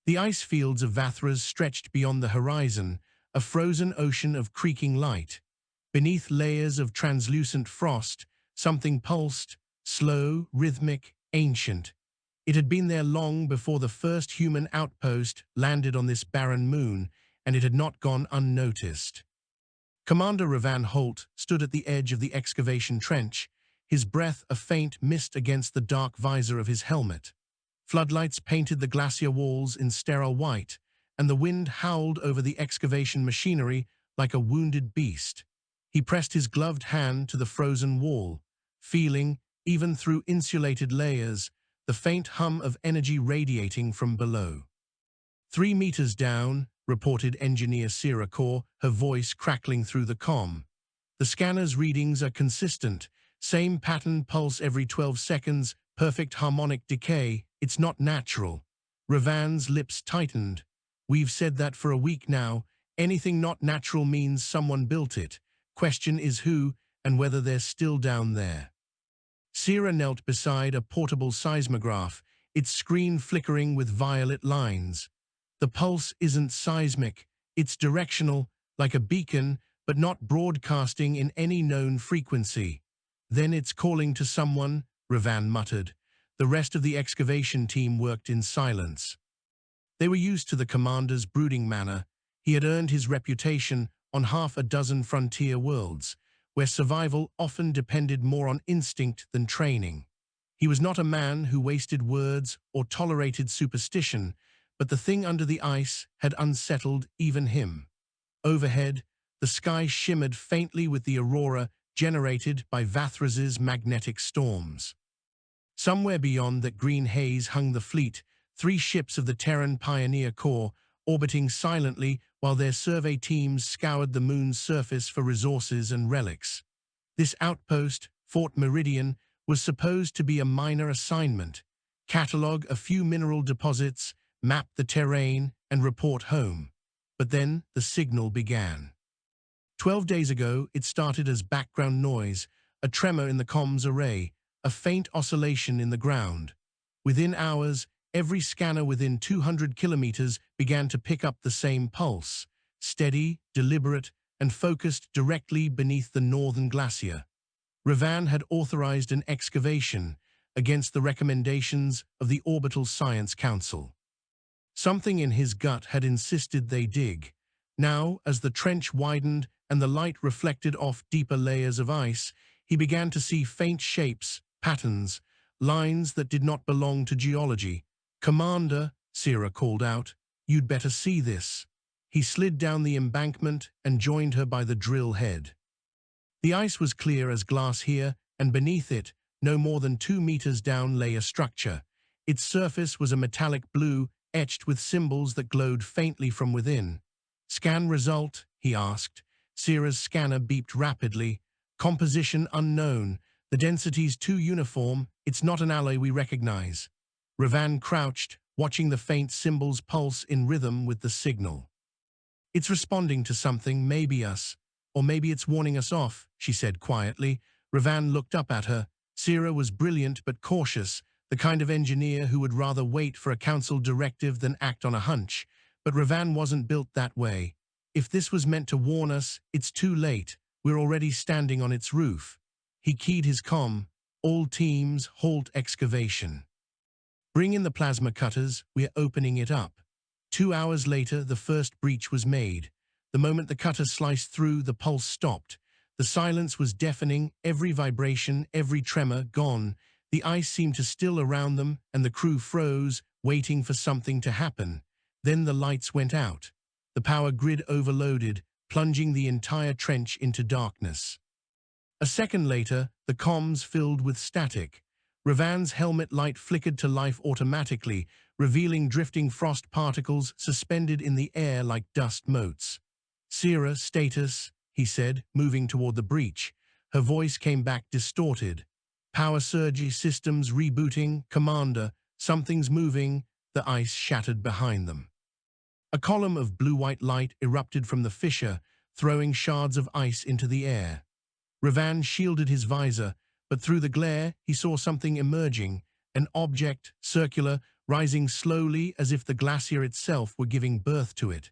The ice fields of Vathras stretched beyond the horizon, a frozen ocean of creaking light. Beneath layers of translucent frost, something pulsed, slow, rhythmic, ancient. It had been there long before the first human outpost landed on this barren moon, and it had not gone unnoticed. Commander Revan Holt stood at the edge of the excavation trench, his breath a faint mist against the dark visor of his helmet. Floodlights painted the glacier walls in sterile white, and the wind howled over the excavation machinery like a wounded beast. He pressed his gloved hand to the frozen wall, feeling, even through insulated layers, the faint hum of energy radiating from below. 3 meters down, reported engineer Sira Kaur, her voice crackling through the comm. The scanner's readings are consistent, same pattern pulse every 12 seconds, perfect harmonic decay. It's not natural. Revan's lips tightened. We've said that for a week now. Anything not natural means someone built it. Question is who and whether they're still down there. Sira knelt beside a portable seismograph, its screen flickering with violet lines. The pulse isn't seismic, it's directional, like a beacon, but not broadcasting in any known frequency. Then it's calling to someone, Revan muttered. The rest of the excavation team worked in silence. They were used to the commander's brooding manner. He had earned his reputation on half a dozen frontier worlds, where survival often depended more on instinct than training. He was not a man who wasted words or tolerated superstition, but the thing under the ice had unsettled even him. Overhead, the sky shimmered faintly with the aurora generated by Vathras's magnetic storms. Somewhere beyond that green haze hung the fleet, 3 ships of the Terran Pioneer Corps, orbiting silently while their survey teams scoured the moon's surface for resources and relics. This outpost, Fort Meridian, was supposed to be a minor assignment: catalog a few mineral deposits, map the terrain, and report home. But then the signal began. 12 days ago, it started as background noise, a tremor in the comms array, a faint oscillation in the ground. Within hours, every scanner within 200 kilometers began to pick up the same pulse, steady, deliberate, and focused directly beneath the northern glacier. Revan had authorized an excavation against the recommendations of the Orbital Science Council. Something in his gut had insisted they dig. Now, as the trench widened and the light reflected off deeper layers of ice, he began to see faint shapes, patterns, lines that did not belong to geology. "Commander," Sira called out, "you'd better see this." He slid down the embankment and joined her by the drill head. The ice was clear as glass here, and beneath it, no more than 2 meters down, lay a structure. Its surface was a metallic blue, etched with symbols that glowed faintly from within. "Scan result?" he asked. Sira's scanner beeped rapidly. "Composition unknown. The density's too uniform. It's not an alloy we recognize." Revan crouched, watching the faint symbols pulse in rhythm with the signal. "It's responding to something, maybe us. Or maybe it's warning us off," she said quietly. Revan looked up at her. Sira was brilliant but cautious, the kind of engineer who would rather wait for a council directive than act on a hunch. But Revan wasn't built that way. "If this was meant to warn us, it's too late. We're already standing on its roof." He keyed his comm. "All teams, halt excavation. Bring in the plasma cutters, we're opening it up." 2 hours later, the first breach was made. The moment the cutter sliced through, the pulse stopped. The silence was deafening, every vibration, every tremor gone. The ice seemed to still around them, and the crew froze, waiting for something to happen. Then the lights went out. The power grid overloaded, plunging the entire trench into darkness. A second later, the comms filled with static. Revan's helmet light flickered to life automatically, revealing drifting frost particles suspended in the air like dust motes. "Sira, status," he said, moving toward the breach. Her voice came back distorted. "Power surge systems rebooting. Commander, something's moving." The ice shattered behind them. A column of blue-white light erupted from the fissure, throwing shards of ice into the air. Revan shielded his visor, but through the glare he saw something emerging, an object, circular, rising slowly as if the glacier itself were giving birth to it.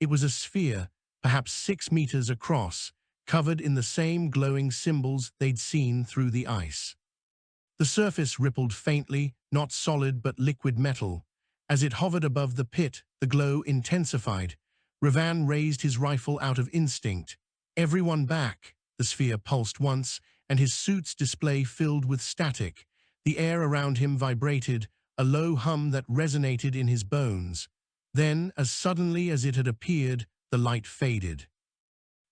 It was a sphere, perhaps 6 meters across, covered in the same glowing symbols they'd seen through the ice. The surface rippled faintly, not solid but liquid metal. As it hovered above the pit, the glow intensified. Revan raised his rifle out of instinct. "Everyone back!" The sphere pulsed once, and his suit's display filled with static. The air around him vibrated, a low hum that resonated in his bones. Then, as suddenly as it had appeared, the light faded.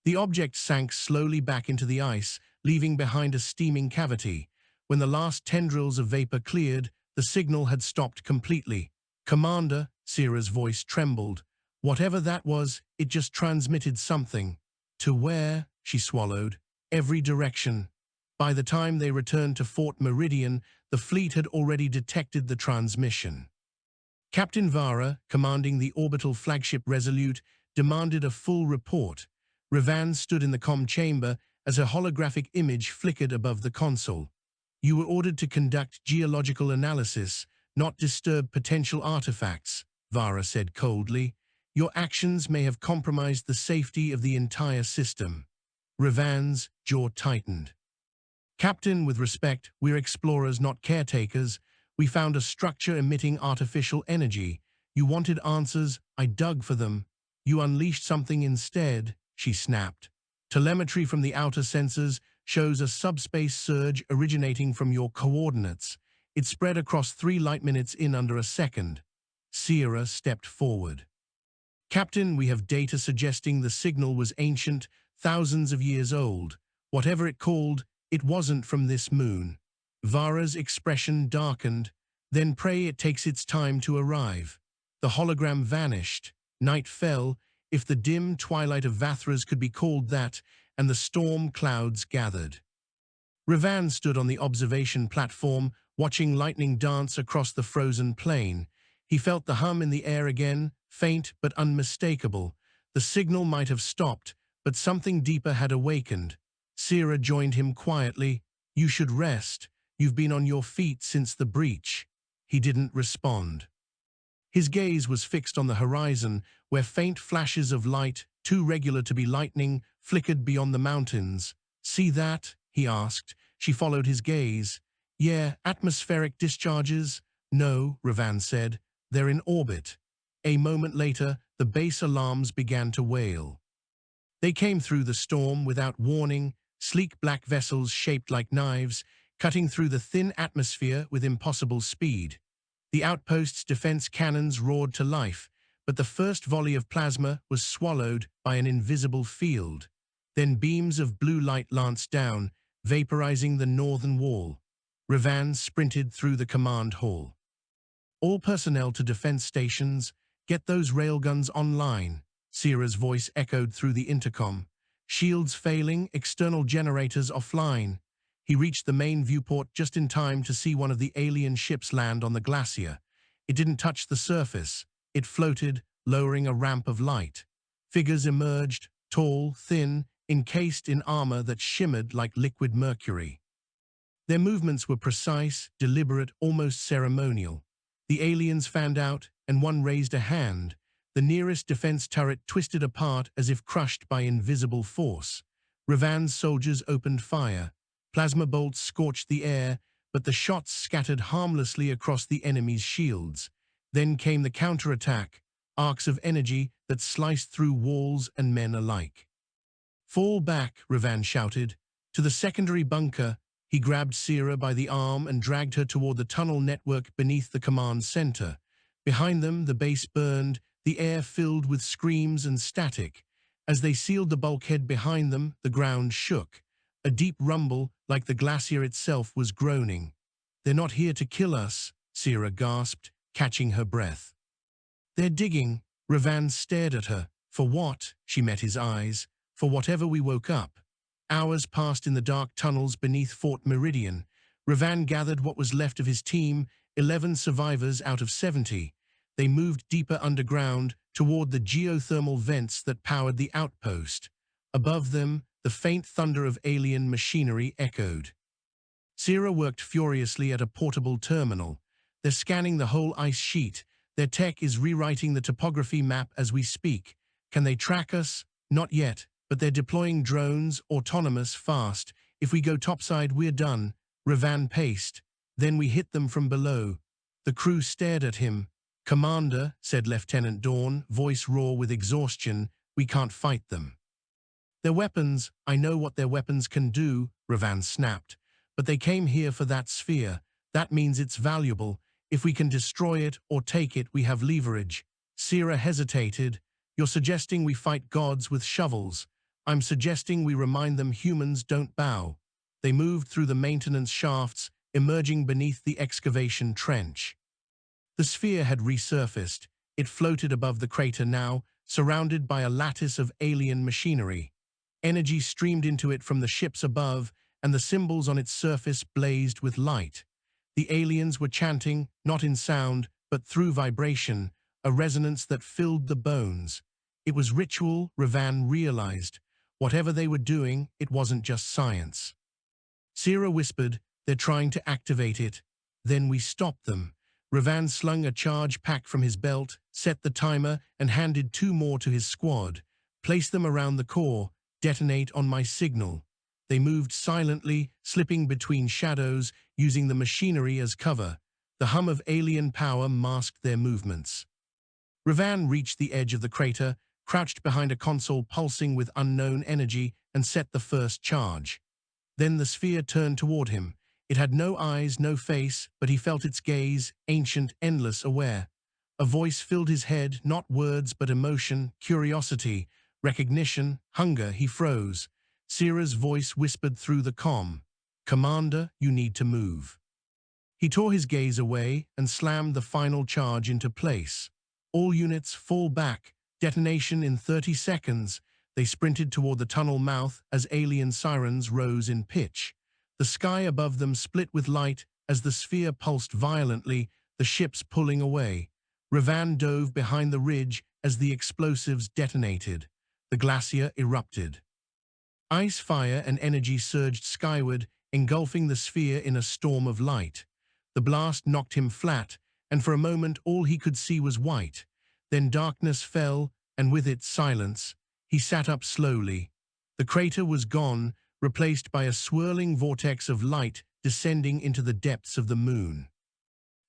The object sank slowly back into the ice, leaving behind a steaming cavity. When the last tendrils of vapor cleared, the signal had stopped completely. "Commander," Sierra's voice trembled. "Whatever that was, it just transmitted something." "To where?" she swallowed. "Every direction." By the time they returned to Fort Meridian, the fleet had already detected the transmission. Captain Vara, commanding the orbital flagship Resolute, demanded a full report. Revan stood in the comm chamber as a holographic image flickered above the console. "You were ordered to conduct geological analysis, not disturb potential artifacts," Vara said coldly. "Your actions may have compromised the safety of the entire system." Revan's jaw tightened. "Captain, with respect, we're explorers, not caretakers. We found a structure emitting artificial energy. You wanted answers, I dug for them. You unleashed something instead," she snapped. "Telemetry from the outer sensors shows a subspace surge originating from your coordinates. It spread across 3 light minutes in under a second." Sierra stepped forward. "Captain, we have data suggesting the signal was ancient, thousands of years old. Whatever it called, it wasn't from this moon." Vara's expression darkened. "Then pray it takes its time to arrive." The hologram vanished. Night fell, if the dim twilight of Vathras could be called that, and the storm clouds gathered. Revan stood on the observation platform, watching lightning dance across the frozen plain. He felt the hum in the air again, faint but unmistakable. The signal might have stopped, but something deeper had awakened. Sierra joined him quietly. "You should rest. You've been on your feet since the breach." He didn't respond. His gaze was fixed on the horizon, where faint flashes of light, too regular to be lightning, flickered beyond the mountains. "See that?" he asked. She followed his gaze. "Yeah, atmospheric discharges?" "No," Revan said. "They're in orbit." A moment later, the base alarms began to wail. They came through the storm without warning, sleek black vessels shaped like knives, cutting through the thin atmosphere with impossible speed. The outpost's defense cannons roared to life, but the first volley of plasma was swallowed by an invisible field. Then beams of blue light lanced down, vaporizing the northern wall. Revan sprinted through the command hall. "All personnel to defense stations, get those railguns online," Sierra's voice echoed through the intercom. "Shields failing, external generators offline." He reached the main viewport just in time to see one of the alien ships land on the glacier. It didn't touch the surface. It floated, lowering a ramp of light. Figures emerged, tall, thin, encased in armor that shimmered like liquid mercury. Their movements were precise, deliberate, almost ceremonial. The aliens fanned out, and one raised a hand. The nearest defense turret twisted apart as if crushed by invisible force. Revan's soldiers opened fire. Plasma bolts scorched the air, but the shots scattered harmlessly across the enemy's shields. Then came the counterattack, arcs of energy that sliced through walls and men alike. "Fall back," Revan shouted. To the secondary bunker, he grabbed Sierra by the arm and dragged her toward the tunnel network beneath the command center. Behind them, the base burned, the air filled with screams and static. As they sealed the bulkhead behind them, the ground shook. A deep rumble, like the glacier itself, was groaning. "They're not here to kill us," Sierra gasped, catching her breath. "They're digging." Revan stared at her. "For what?" She met his eyes. "For whatever we woke up." Hours passed in the dark tunnels beneath Fort Meridian. Revan gathered what was left of his team, 11 survivors out of 70. They moved deeper underground, toward the geothermal vents that powered the outpost. Above them, the faint thunder of alien machinery echoed. Sierra worked furiously at a portable terminal. They're scanning the whole ice sheet. Their tech is rewriting the topography map as we speak. Can they track us? Not yet, but they're deploying drones, autonomous, fast. If we go topside, we're done. Revan paced. Then we hit them from below. The crew stared at him. Commander, said Lieutenant Dawn, voice raw with exhaustion, we can't fight them. Their weapons, I know what their weapons can do, Revan snapped. But they came here for that sphere. That means it's valuable. If we can destroy it or take it, we have leverage. Sira hesitated. You're suggesting we fight gods with shovels. I'm suggesting we remind them humans don't bow. They moved through the maintenance shafts, emerging beneath the excavation trench. The sphere had resurfaced. It floated above the crater now, surrounded by a lattice of alien machinery. Energy streamed into it from the ships above, and the symbols on its surface blazed with light. The aliens were chanting, not in sound, but through vibration, a resonance that filled the bones. It was ritual, Revan realized. Whatever they were doing, it wasn't just science. Sira whispered, they're trying to activate it. Then we stopped them. Revan slung a charge pack from his belt, set the timer, and handed 2 more to his squad. Place them around the core. Detonate on my signal. They moved silently, slipping between shadows, using the machinery as cover. The hum of alien power masked their movements. Revan reached the edge of the crater, crouched behind a console pulsing with unknown energy, and set the first charge. Then the sphere turned toward him. It had no eyes, no face, but he felt its gaze, ancient, endless, aware. A voice filled his head, not words but emotion, curiosity, recognition, hunger. He froze. Sira's voice whispered through the comm. Commander, you need to move. He tore his gaze away and slammed the final charge into place. All units fall back. Detonation in 30 seconds. They sprinted toward the tunnel mouth as alien sirens rose in pitch. The sky above them split with light as the sphere pulsed violently, the ships pulling away. Revan dove behind the ridge as the explosives detonated. The glacier erupted. Ice, fire, and energy surged skyward, engulfing the sphere in a storm of light. The blast knocked him flat, and for a moment all he could see was white. Then darkness fell, and with it silence. He sat up slowly. The crater was gone, replaced by a swirling vortex of light descending into the depths of the moon.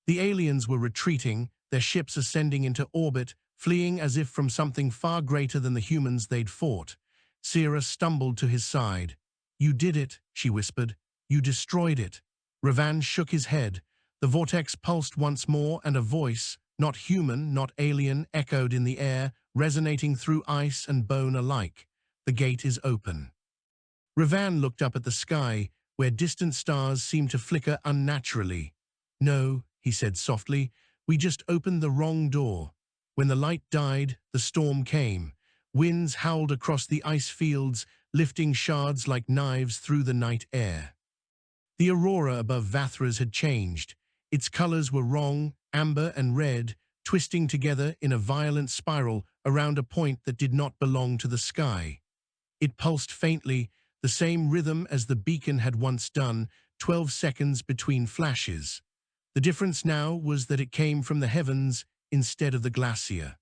The aliens were retreating, their ships ascending into orbit, fleeing as if from something far greater than the humans they'd fought. Sira stumbled to his side. You did it, she whispered. You destroyed it. Revan shook his head. The vortex pulsed once more, and a voice, not human, not alien, echoed in the air, resonating through ice and bone alike. The gate is open. Revan looked up at the sky, where distant stars seemed to flicker unnaturally. No, he said softly, we just opened the wrong door. When the light died, the storm came. Winds howled across the ice fields, lifting shards like knives through the night air. The aurora above Vathras had changed. Its colors were wrong, amber and red, twisting together in a violent spiral around a point that did not belong to the sky. It pulsed faintly, the same rhythm as the beacon had once done, 12 seconds between flashes. The difference now was that it came from the heavens instead of the glacier.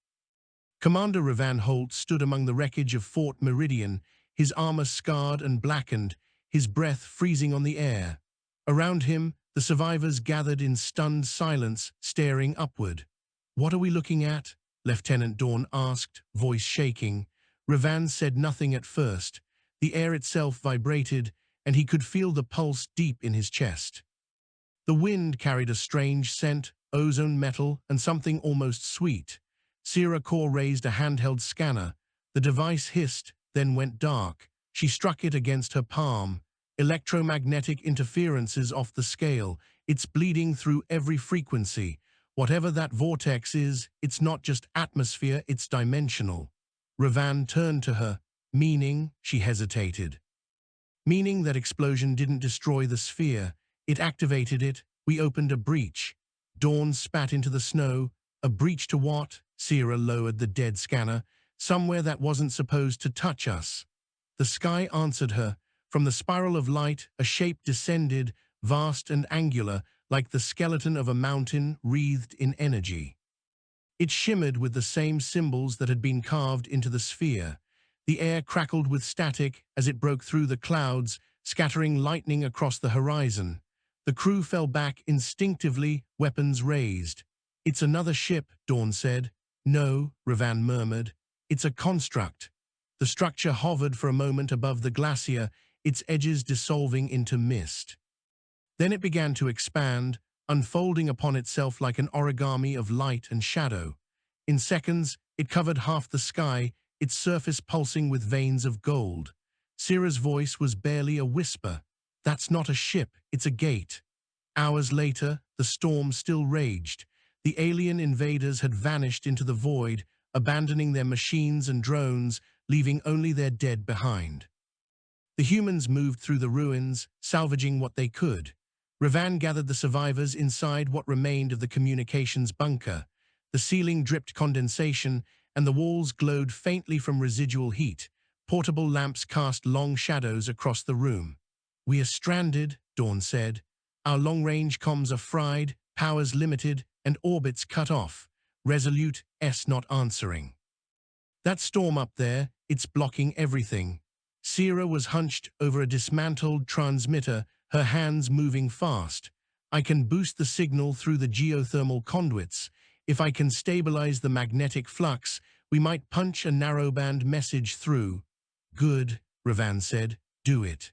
Commander Revan Holt stood among the wreckage of Fort Meridian, his armor scarred and blackened, his breath freezing on the air. Around him, the survivors gathered in stunned silence, staring upward. What are we looking at? Lieutenant Dawn asked, voice shaking. Revan said nothing at first. The air itself vibrated, and he could feel the pulse deep in his chest. The wind carried a strange scent, ozone metal, and something almost sweet. Sira Kor raised a handheld scanner. The device hissed, then went dark. She struck it against her palm. Electromagnetic interferences off the scale. It's bleeding through every frequency. Whatever that vortex is, it's not just atmosphere, it's dimensional. Revan turned to her. Meaning, she hesitated. Meaning that explosion didn't destroy the sphere. It activated it. We opened a breach. Dawn spat into the snow. A breach to what? Sira lowered the dead scanner. Somewhere that wasn't supposed to touch us. The sky answered her. From the spiral of light, a shape descended, vast and angular, like the skeleton of a mountain wreathed in energy. It shimmered with the same symbols that had been carved into the sphere. The air crackled with static as it broke through the clouds, scattering lightning across the horizon. The crew fell back instinctively, weapons raised. "It's another ship," Dawn said. "No," Revan murmured. "It's a construct." The structure hovered for a moment above the glacier, its edges dissolving into mist. Then it began to expand, unfolding upon itself like an origami of light and shadow. In seconds, it covered half the sky, its surface pulsing with veins of gold. Sira's voice was barely a whisper. "That's not a ship, it's a gate." Hours later, the storm still raged. The alien invaders had vanished into the void, abandoning their machines and drones, leaving only their dead behind. The humans moved through the ruins, salvaging what they could. Revan gathered the survivors inside what remained of the communications bunker. The ceiling dripped condensation, and the walls glowed faintly from residual heat. Portable lamps cast long shadows across the room. "We are stranded," Dawn said. "Our long-range comms are fried, powers limited, and orbits cut off. Resolute S not answering." "That storm up there, it's blocking everything." Sira was hunched over a dismantled transmitter, her hands moving fast. "I can boost the signal through the geothermal conduits. If I can stabilize the magnetic flux, we might punch a narrowband message through." "Good," Revan said. "Do it."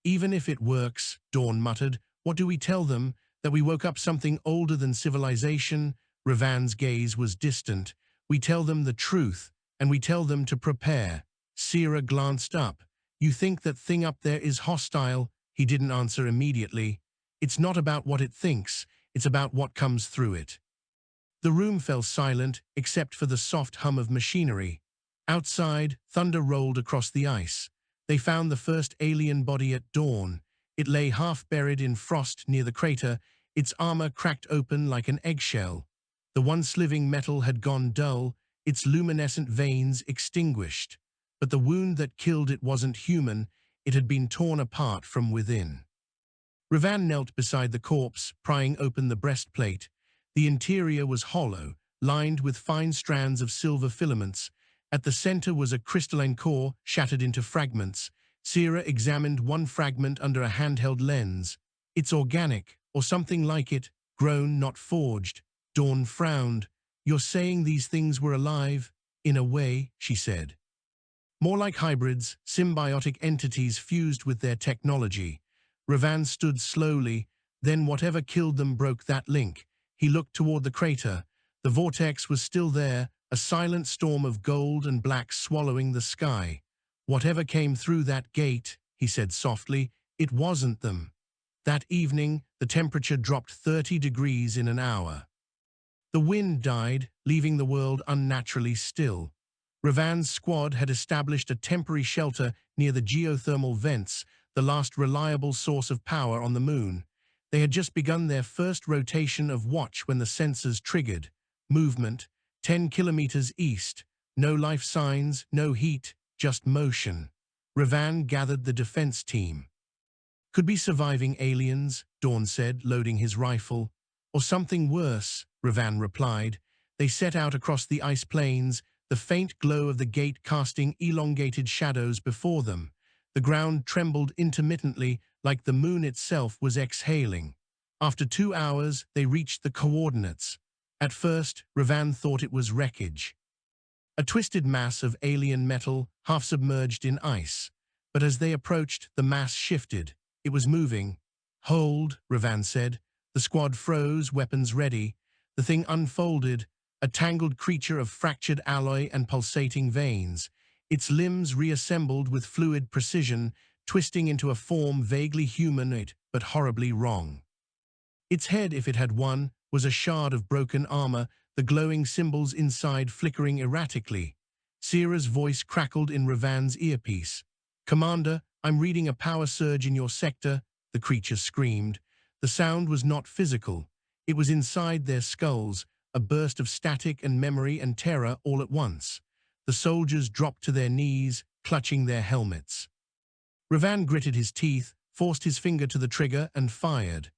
"Even if it works," Dawn muttered, "what do we tell them? That we woke up something older than civilization?" Revan's gaze was distant. "We tell them the truth, and we tell them to prepare." Sira glanced up. "You think that thing up there is hostile?" He didn't answer immediately. "It's not about what it thinks, it's about what comes through it." The room fell silent, except for the soft hum of machinery. Outside, thunder rolled across the ice. They found the first alien body at dawn. It lay half-buried in frost near the crater, its armor cracked open like an eggshell. The once living metal had gone dull, its luminescent veins extinguished. But the wound that killed it wasn't human, it had been torn apart from within. Revan knelt beside the corpse, prying open the breastplate. The interior was hollow, lined with fine strands of silver filaments. At the center was a crystalline core, shattered into fragments. Sira examined one fragment under a handheld lens. "It's organic, or something like it, grown, not forged." Dawn frowned. "You're saying these things were alive?" "In a way," she said. "More like hybrids, symbiotic entities fused with their technology." Revan stood slowly, then whatever killed them broke that link. He looked toward the crater. The vortex was still there, a silent storm of gold and black swallowing the sky. "Whatever came through that gate," he said softly, "it wasn't them." That evening, the temperature dropped 30 degrees in an hour. The wind died, leaving the world unnaturally still. Revan's squad had established a temporary shelter near the geothermal vents, the last reliable source of power on the moon. They had just begun their first rotation of watch when the sensors triggered. Movement, 10 kilometers east. No life signs, no heat, just motion. Revan gathered the defense team. "Could be surviving aliens," Dawn said, loading his rifle. "Or something worse," Revan replied. They set out across the ice plains, the faint glow of the gate casting elongated shadows before them. The ground trembled intermittently, like the moon itself was exhaling. After 2 hours, they reached the coordinates. At first, Revan thought it was wreckage. A twisted mass of alien metal, half submerged in ice. But as they approached, the mass shifted. It was moving. "Hold," Revan said. The squad froze, weapons ready. The thing unfolded, a tangled creature of fractured alloy and pulsating veins. Its limbs reassembled with fluid precision, twisting into a form vaguely humanoid but horribly wrong. Its head, if it had one, was a shard of broken armor, the glowing symbols inside flickering erratically. Sira's voice crackled in Revan's earpiece. "Commander, I'm reading a power surge in your sector," the creature screamed. The sound was not physical. It was inside their skulls, a burst of static and memory and terror all at once. The soldiers dropped to their knees, clutching their helmets. Revan gritted his teeth, forced his finger to the trigger, and fired.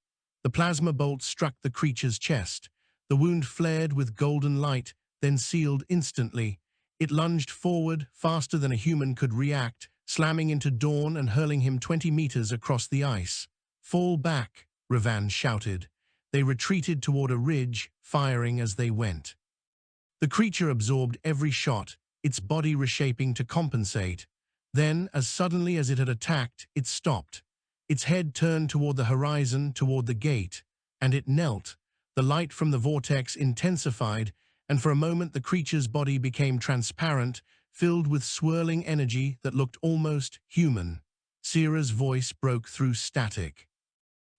The plasma bolt struck the creature's chest. The wound flared with golden light, then sealed instantly. It lunged forward faster than a human could react, slamming into Dawn and hurling him 20 meters across the ice. "Fall back," Revan shouted. They retreated toward a ridge, firing as they went. The creature absorbed every shot, its body reshaping to compensate. Then, as suddenly as it had attacked, it stopped. Its head turned toward the horizon, toward the gate, and it knelt. The light from the vortex intensified, and for a moment the creature's body became transparent, filled with swirling energy that looked almost human. Sierra's voice broke through static.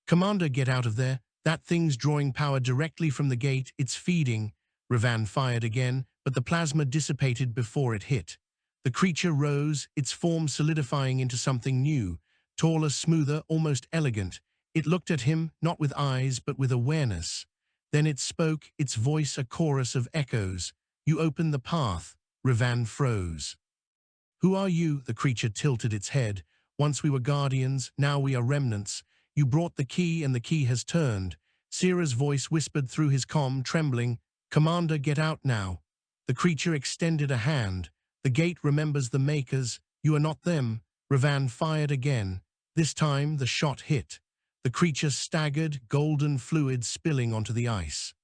"Commander, get out of there. That thing's drawing power directly from the gate. It's feeding." Revan fired again, but the plasma dissipated before it hit. The creature rose, its form solidifying into something new, taller, smoother, almost elegant. It looked at him, not with eyes, but with awareness. Then it spoke, its voice a chorus of echoes. "You opened the path." Revan froze. "Who are you?" The creature tilted its head. "Once we were guardians, now we are remnants. You brought the key and the key has turned." Sierra's voice whispered through his comm, trembling. "Commander, get out now." The creature extended a hand. "The gate remembers the makers. You are not them." Revan fired again. This time the shot hit. The creature staggered, golden fluid spilling onto the ice.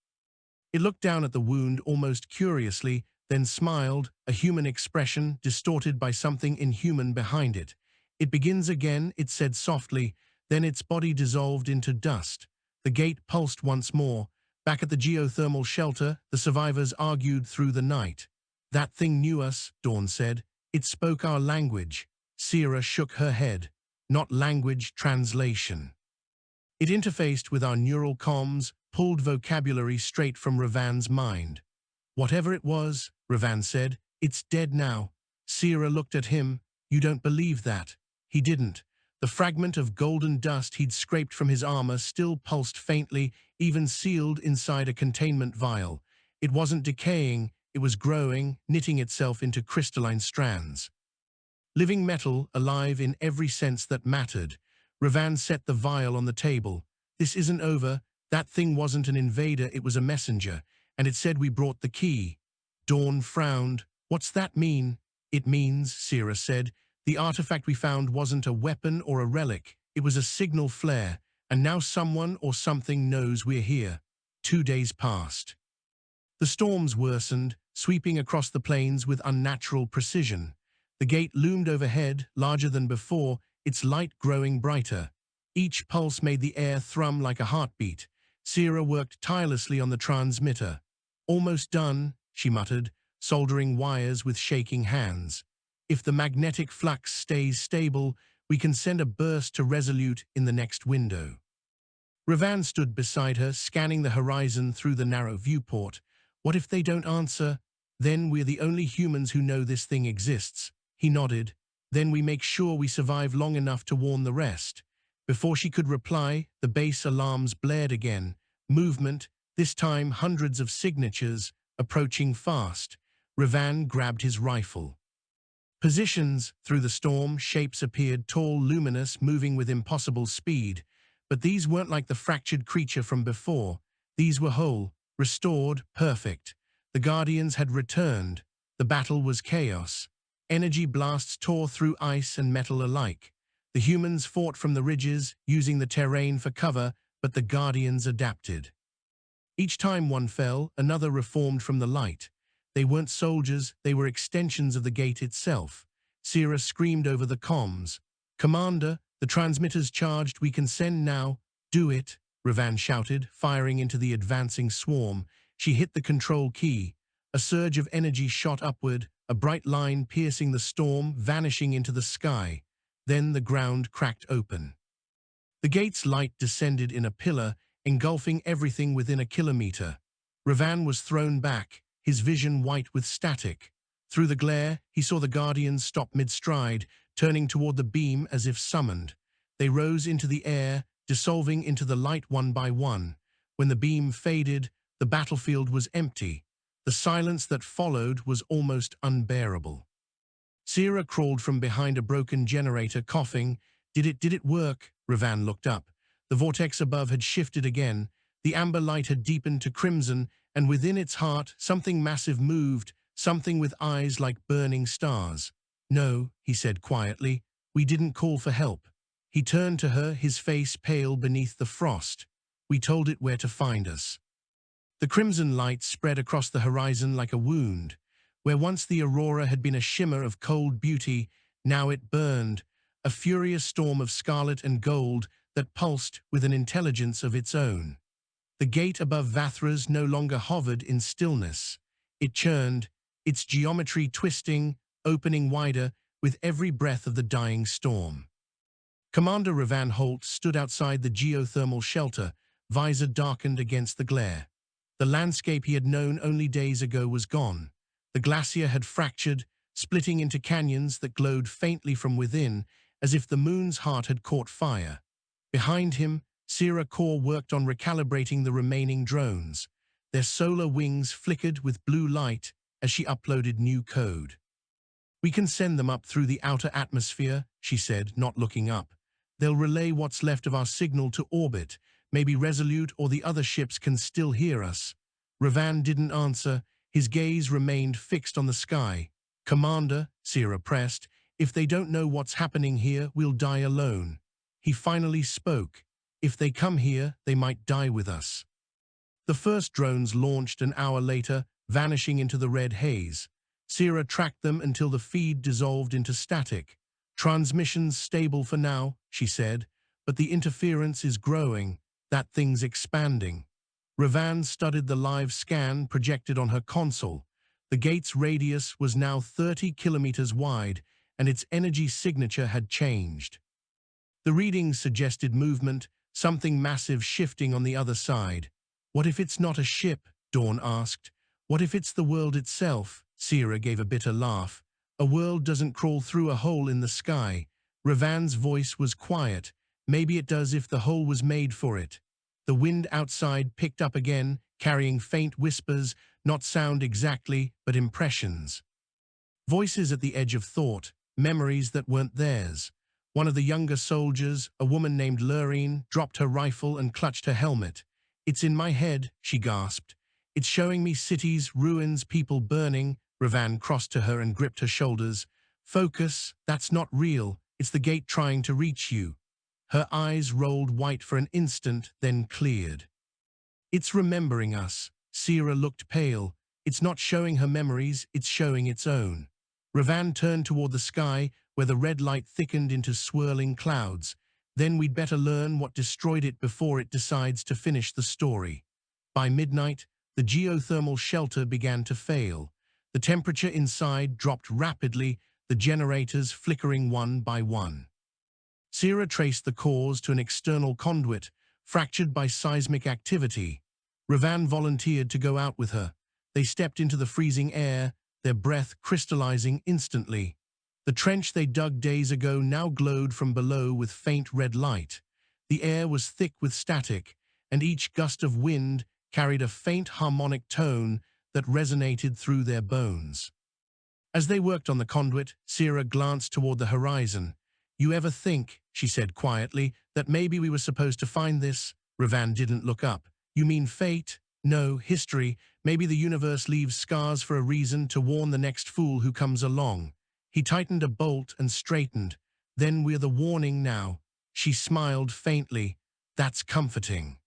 It looked down at the wound almost curiously, then smiled, a human expression distorted by something inhuman behind it. "It begins again," it said softly, then its body dissolved into dust. The gate pulsed once more. Back at the geothermal shelter, the survivors argued through the night. "That thing knew us," Dawn said. "It spoke our language." Sierra shook her head. "Not language, translation. It interfaced with our neural comms, pulled vocabulary straight from Revan's mind." "Whatever it was," Revan said, "it's dead now." Sierra looked at him. "You don't believe that?" He didn't. The fragment of golden dust he'd scraped from his armor still pulsed faintly, even sealed inside a containment vial. It wasn't decaying, it was growing, knitting itself into crystalline strands. Living metal, alive in every sense that mattered. Revan set the vial on the table. "This isn't over. That thing wasn't an invader, it was a messenger, and it said we brought the key." Dawn frowned. "What's that mean?" "It means," Sierra said, "the artifact we found wasn't a weapon or a relic. It was a signal flare, and now someone or something knows we're here." 2 days passed. The storms worsened, sweeping across the plains with unnatural precision. The gate loomed overhead, larger than before, its light growing brighter. Each pulse made the air thrum like a heartbeat. Sierra worked tirelessly on the transmitter. "Almost done," she muttered, soldering wires with shaking hands. "If the magnetic flux stays stable, we can send a burst to Resolute in the next window." Revan stood beside her, scanning the horizon through the narrow viewport. "What if they don't answer? Then we're the only humans who know this thing exists." He nodded. "Then we make sure we survive long enough to warn the rest." Before she could reply, the base alarms blared again. Movement, this time hundreds of signatures, approaching fast. Revan grabbed his rifle. Positions. Through the storm, shapes appeared, tall, luminous, moving with impossible speed. But these weren't like the fractured creature from before. These were whole, restored, perfect. The Guardians had returned. The battle was chaos. Energy blasts tore through ice and metal alike. The humans fought from the ridges, using the terrain for cover, but the Guardians adapted. Each time one fell, another reformed from the light. They weren't soldiers, they were extensions of the gate itself. Sierra screamed over the comms. "Commander, the transmitter's charged, we can send now." "Do it," Revan shouted, firing into the advancing swarm. She hit the control key. A surge of energy shot upward, a bright line piercing the storm, vanishing into the sky. Then the ground cracked open. The gate's light descended in a pillar, engulfing everything within a kilometer. Revan was thrown back, his vision white with static. Through the glare, he saw the Guardians stop mid-stride, turning toward the beam as if summoned. They rose into the air, dissolving into the light one by one. When the beam faded, the battlefield was empty. The silence that followed was almost unbearable. Sierra crawled from behind a broken generator, coughing. Did it work?" Revan looked up. The vortex above had shifted again. The amber light had deepened to crimson, and within its heart something massive moved, something with eyes like burning stars. "No," he said quietly, "we didn't call for help." He turned to her, his face pale beneath the frost. "We told it where to find us." The crimson light spread across the horizon like a wound. Where once the aurora had been a shimmer of cold beauty, now it burned, a furious storm of scarlet and gold that pulsed with an intelligence of its own. The gate above Vathras no longer hovered in stillness. It churned, its geometry twisting, opening wider with every breath of the dying storm. Commander Revan Holt stood outside the geothermal shelter, visor darkened against the glare. The landscape he had known only days ago was gone. The glacier had fractured, splitting into canyons that glowed faintly from within, as if the moon's heart had caught fire. Behind him, Sierra Corps worked on recalibrating the remaining drones. Their solar wings flickered with blue light as she uploaded new code. "We can send them up through the outer atmosphere," she said, not looking up. "They'll relay what's left of our signal to orbit. Maybe Resolute or the other ships can still hear us." Revan didn't answer. His gaze remained fixed on the sky. "Commander," Sierra pressed, "if they don't know what's happening here, we'll die alone." He finally spoke. "If they come here, they might die with us." The first drones launched an hour later, vanishing into the red haze. Sierra tracked them until the feed dissolved into static. "Transmissions stable for now," she said, "but the interference is growing. That thing's expanding." Revan studied the live scan projected on her console. The gate's radius was now 30 kilometers wide, and its energy signature had changed. The readings suggested movement, something massive shifting on the other side. "What if it's not a ship?" Dawn asked. "What if it's the world itself?" Sierra gave a bitter laugh. "A world doesn't crawl through a hole in the sky." Revan's voice was quiet. "Maybe it does if the hole was made for it." The wind outside picked up again, carrying faint whispers, not sound exactly, but impressions. Voices at the edge of thought, memories that weren't theirs. One of the younger soldiers, a woman named Lureen, dropped her rifle and clutched her helmet. "It's in my head," she gasped. "It's showing me cities, ruins, people burning." Revan crossed to her and gripped her shoulders. "Focus, that's not real. It's the gate trying to reach you." Her eyes rolled white for an instant, then cleared. "It's remembering us." Sierra looked pale. "It's not showing her memories, it's showing its own." Revan turned toward the sky, where the red light thickened into swirling clouds. "Then we'd better learn what destroyed it before it decides to finish the story." By midnight, the geothermal shelter began to fail. The temperature inside dropped rapidly, the generators flickering one by one. Sierra traced the cause to an external conduit, fractured by seismic activity. Revan volunteered to go out with her. They stepped into the freezing air, their breath crystallizing instantly. The trench they dug days ago now glowed from below with faint red light. The air was thick with static, and each gust of wind carried a faint harmonic tone that resonated through their bones. As they worked on the conduit, Sierra glanced toward the horizon. "You ever think," she said quietly, "that maybe we were supposed to find this?" Revan didn't look up. "You mean fate?" "No, history. Maybe the universe leaves scars for a reason, to warn the next fool who comes along." He tightened a bolt and straightened. "Then we're the warning now." She smiled faintly. "That's comforting."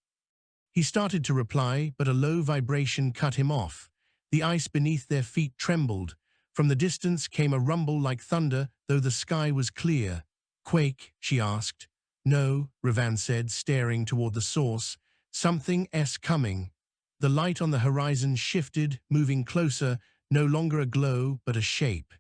He started to reply, but a low vibration cut him off. The ice beneath their feet trembled. From the distance came a rumble like thunder, though the sky was clear. "Quake?" she asked. "No," Revan said, staring toward the source. "Something coming." The light on the horizon shifted, moving closer, no longer a glow, but a shape.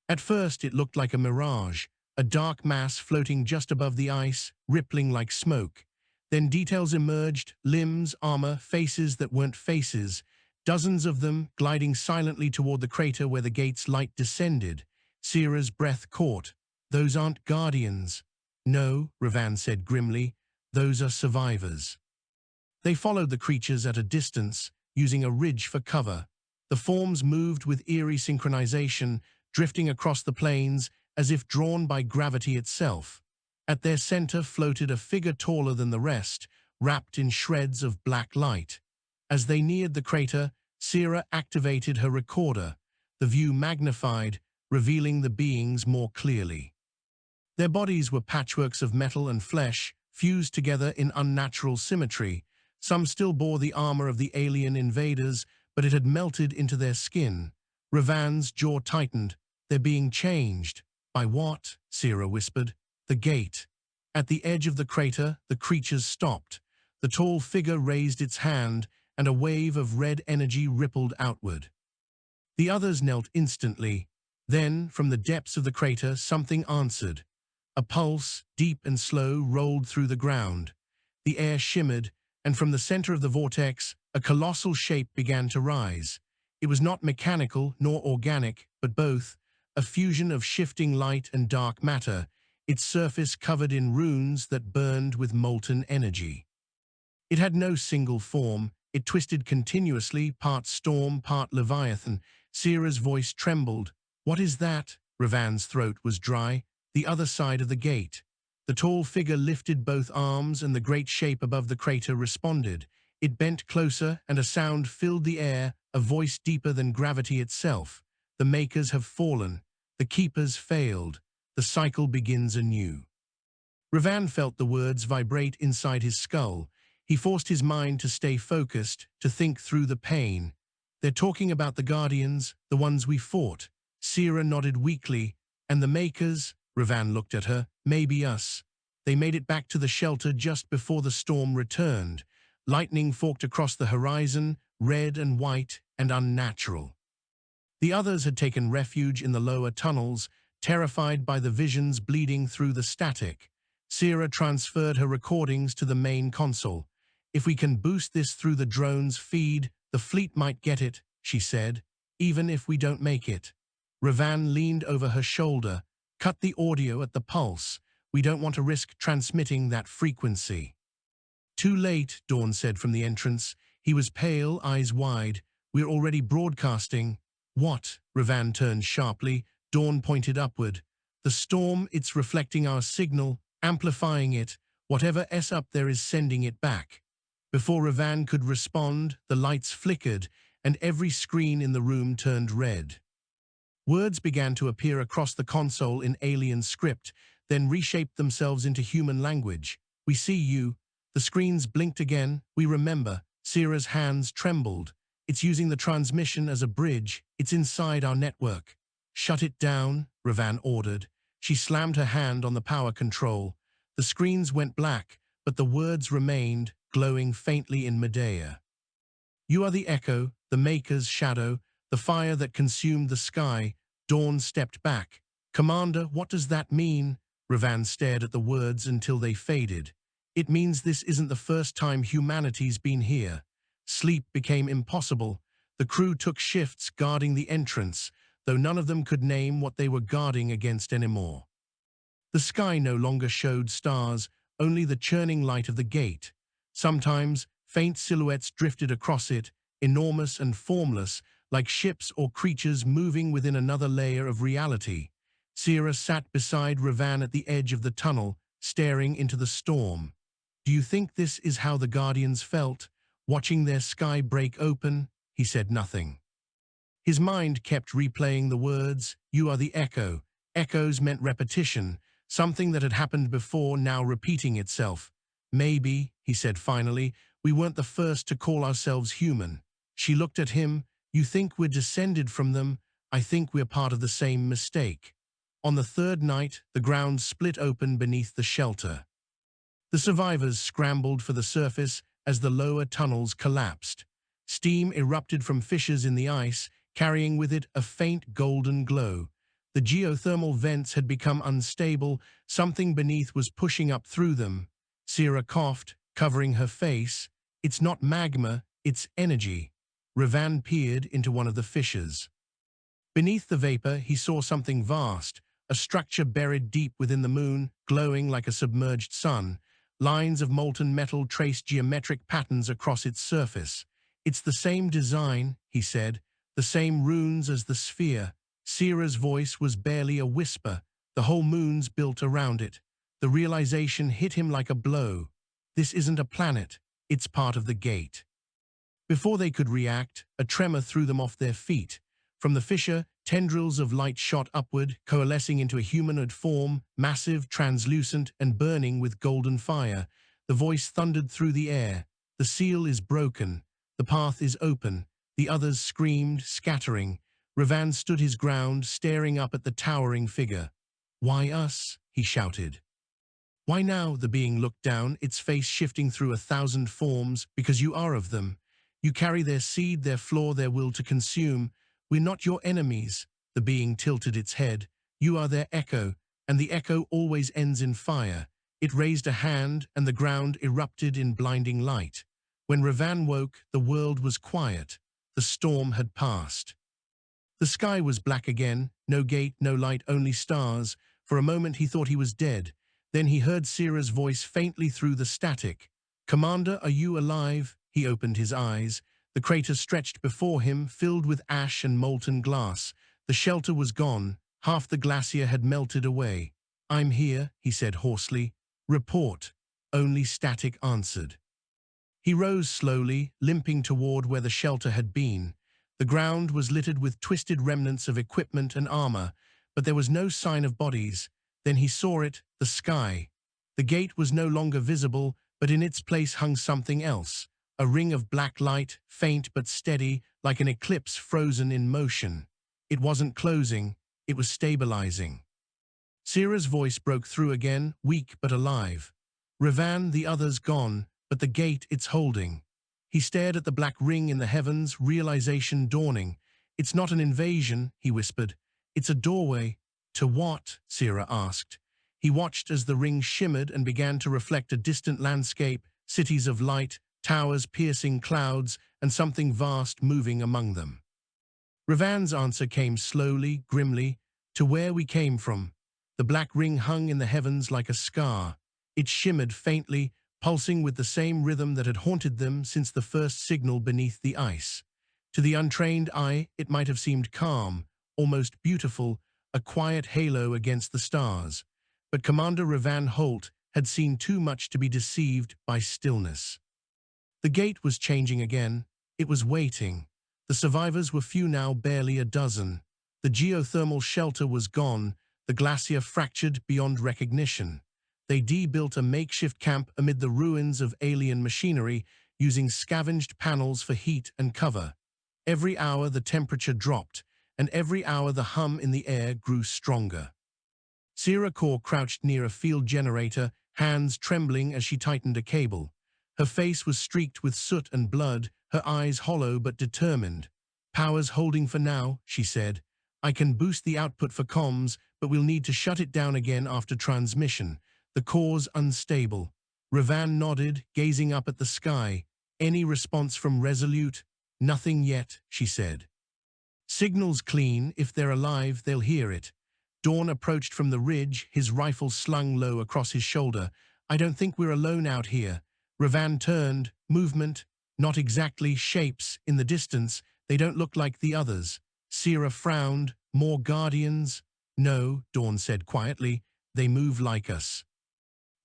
At first it looked like a mirage, a dark mass floating just above the ice, rippling like smoke. Then details emerged, limbs, armor, faces that weren't faces, dozens of them gliding silently toward the crater where the gate's light descended. Sierra's breath caught. "Those aren't guardians." "No," Revan said grimly, "those are survivors." They followed the creatures at a distance, using a ridge for cover. The forms moved with eerie synchronization, drifting across the plains as if drawn by gravity itself. At their center floated a figure taller than the rest, wrapped in shreds of black light. As they neared the crater, Sira activated her recorder. The view magnified, revealing the beings more clearly. Their bodies were patchworks of metal and flesh, fused together in unnatural symmetry. Some still bore the armor of the alien invaders, but it had melted into their skin. Revan's jaw tightened. They're being changed. By what? Sira whispered. The gate. At the edge of the crater, the creatures stopped. The tall figure raised its hand, and a wave of red energy rippled outward. The others knelt instantly. Then, from the depths of the crater, something answered. A pulse, deep and slow, rolled through the ground. The air shimmered, and from the center of the vortex, a colossal shape began to rise. It was not mechanical nor organic, but both, a fusion of shifting light and dark matter, its surface covered in runes that burned with molten energy. It had no single form. It twisted continuously, part storm, part leviathan. Sira's voice trembled. What is that? Revan's throat was dry. The other side of the gate. The tall figure lifted both arms, and the great shape above the crater responded. It bent closer, and a sound filled the air, a voice deeper than gravity itself. The makers have fallen. The keepers failed. The cycle begins anew. Revan felt the words vibrate inside his skull. He forced his mind to stay focused, to think through the pain. They're talking about the Guardians, the ones we fought. Sira nodded weakly. And the makers? Revan looked at her. Maybe us. They made it back to the shelter just before the storm returned. Lightning forked across the horizon, red and white and unnatural. The others had taken refuge in the lower tunnels, terrified by the visions bleeding through the static. Sira transferred her recordings to the main console. If we can boost this through the drone's feed, the fleet might get it, she said, even if we don't make it. Revan leaned over her shoulder. Cut the audio at the pulse. We don't want to risk transmitting that frequency. Too late, Dawn said from the entrance. He was pale, eyes wide. We're already broadcasting. What? Revan turned sharply. Dawn pointed upward. The storm, it's reflecting our signal, amplifying it. Whatever S up there is sending it back. Before Revan could respond, the lights flickered, and every screen in the room turned red. Words began to appear across the console in alien script, then reshaped themselves into human language. We see you. The screens blinked again. We remember. Sira's hands trembled. It's using the transmission as a bridge. It's inside our network. Shut it down, Revan ordered. She slammed her hand on the power control. The screens went black, but the words remained, glowing faintly in Medea. You are the echo, the maker's shadow, the fire that consumed the sky. Dawn stepped back. Commander, what does that mean? Revan stared at the words until they faded. It means this isn't the first time humanity's been here. Sleep became impossible. The crew took shifts guarding the entrance, though none of them could name what they were guarding against anymore. The sky no longer showed stars, only the churning light of the gate. Sometimes, faint silhouettes drifted across it, enormous and formless, like ships or creatures moving within another layer of reality. Sira sat beside Revan at the edge of the tunnel, staring into the storm. Do you think this is how the Guardians felt, watching their sky break open? He said nothing. His mind kept replaying the words, you are the echo. Echoes meant repetition, something that had happened before now repeating itself. Maybe, he said finally, we weren't the first to call ourselves human. She looked at him. You think we're descended from them? I think we're part of the same mistake. On the third night, the ground split open beneath the shelter. The survivors scrambled for the surface as the lower tunnels collapsed. Steam erupted from fissures in the ice, carrying with it a faint golden glow. The geothermal vents had become unstable. Something beneath was pushing up through them. Sira coughed, covering her face. It's not magma, it's energy. Revan peered into one of the fissures. Beneath the vapor, he saw something vast, a structure buried deep within the moon, glowing like a submerged sun. Lines of molten metal traced geometric patterns across its surface. It's the same design, he said, the same runes as the sphere. Sira's voice was barely a whisper. The whole moon's built around it. The realization hit him like a blow. This isn't a planet, it's part of the gate. Before they could react, a tremor threw them off their feet. From the fissure, tendrils of light shot upward, coalescing into a humanoid form, massive, translucent, and burning with golden fire. The voice thundered through the air. The seal is broken. The path is open. The others screamed, scattering. Revan stood his ground, staring up at the towering figure. "Why us?" he shouted. "Why now?" the being looked down, its face shifting through 1,000 forms. "Because you are of them. You carry their seed, their flaw, their will to consume. We're not your enemies." The being tilted its head. "You are their echo, and the echo always ends in fire." It raised a hand, and the ground erupted in blinding light. When Revan woke, the world was quiet. The storm had passed. The sky was black again, no gate, no light, only stars. For a moment he thought he was dead. Then he heard Sira's voice faintly through the static. "Commander, are you alive?" He opened his eyes. The crater stretched before him, filled with ash and molten glass. The shelter was gone. Half the glacier had melted away. "I'm here," he said hoarsely. "Report." Only static answered. He rose slowly, limping toward where the shelter had been. The ground was littered with twisted remnants of equipment and armor, but there was no sign of bodies. Then he saw it, the sky. The gate was no longer visible, but in its place hung something else. A ring of black light, faint but steady, like an eclipse frozen in motion. It wasn't closing, it was stabilizing. Sira's voice broke through again, weak but alive. "Revan, the others gone, but the gate it's holding." He stared at the black ring in the heavens, realization dawning. "It's not an invasion," he whispered. "It's a doorway." "To what?" Sira asked. He watched as the ring shimmered and began to reflect a distant landscape, cities of light, towers piercing clouds, and something vast moving among them. Revan's answer came slowly, grimly. "To where we came from." The black ring hung in the heavens like a scar. It shimmered faintly, pulsing with the same rhythm that had haunted them since the first signal beneath the ice. To the untrained eye, it might have seemed calm, almost beautiful, a quiet halo against the stars. But Commander Revan Holt had seen too much to be deceived by stillness. The gate was changing again. It was waiting. The survivors were few now, barely a dozen. The geothermal shelter was gone, the glacier fractured beyond recognition. They built a makeshift camp amid the ruins of alien machinery, using scavenged panels for heat and cover. Every hour the temperature dropped, and every hour the hum in the air grew stronger. Sira Kor crouched near a field generator, hands trembling as she tightened a cable. Her face was streaked with soot and blood, her eyes hollow but determined. "Power's holding for now," she said. "I can boost the output for comms, but we'll need to shut it down again after transmission. The core's unstable." Revan nodded, gazing up at the sky. "Any response from Resolute?" "Nothing yet," she said. "Signal's clean. If they're alive, they'll hear it." Dawn approached from the ridge, his rifle slung low across his shoulder. "I don't think we're alone out here." Revan turned. Movement. Not exactly. Shapes. In the distance. They don't look like the others. Sira frowned. "More guardians?" "No," Dawn said quietly. "They move like us."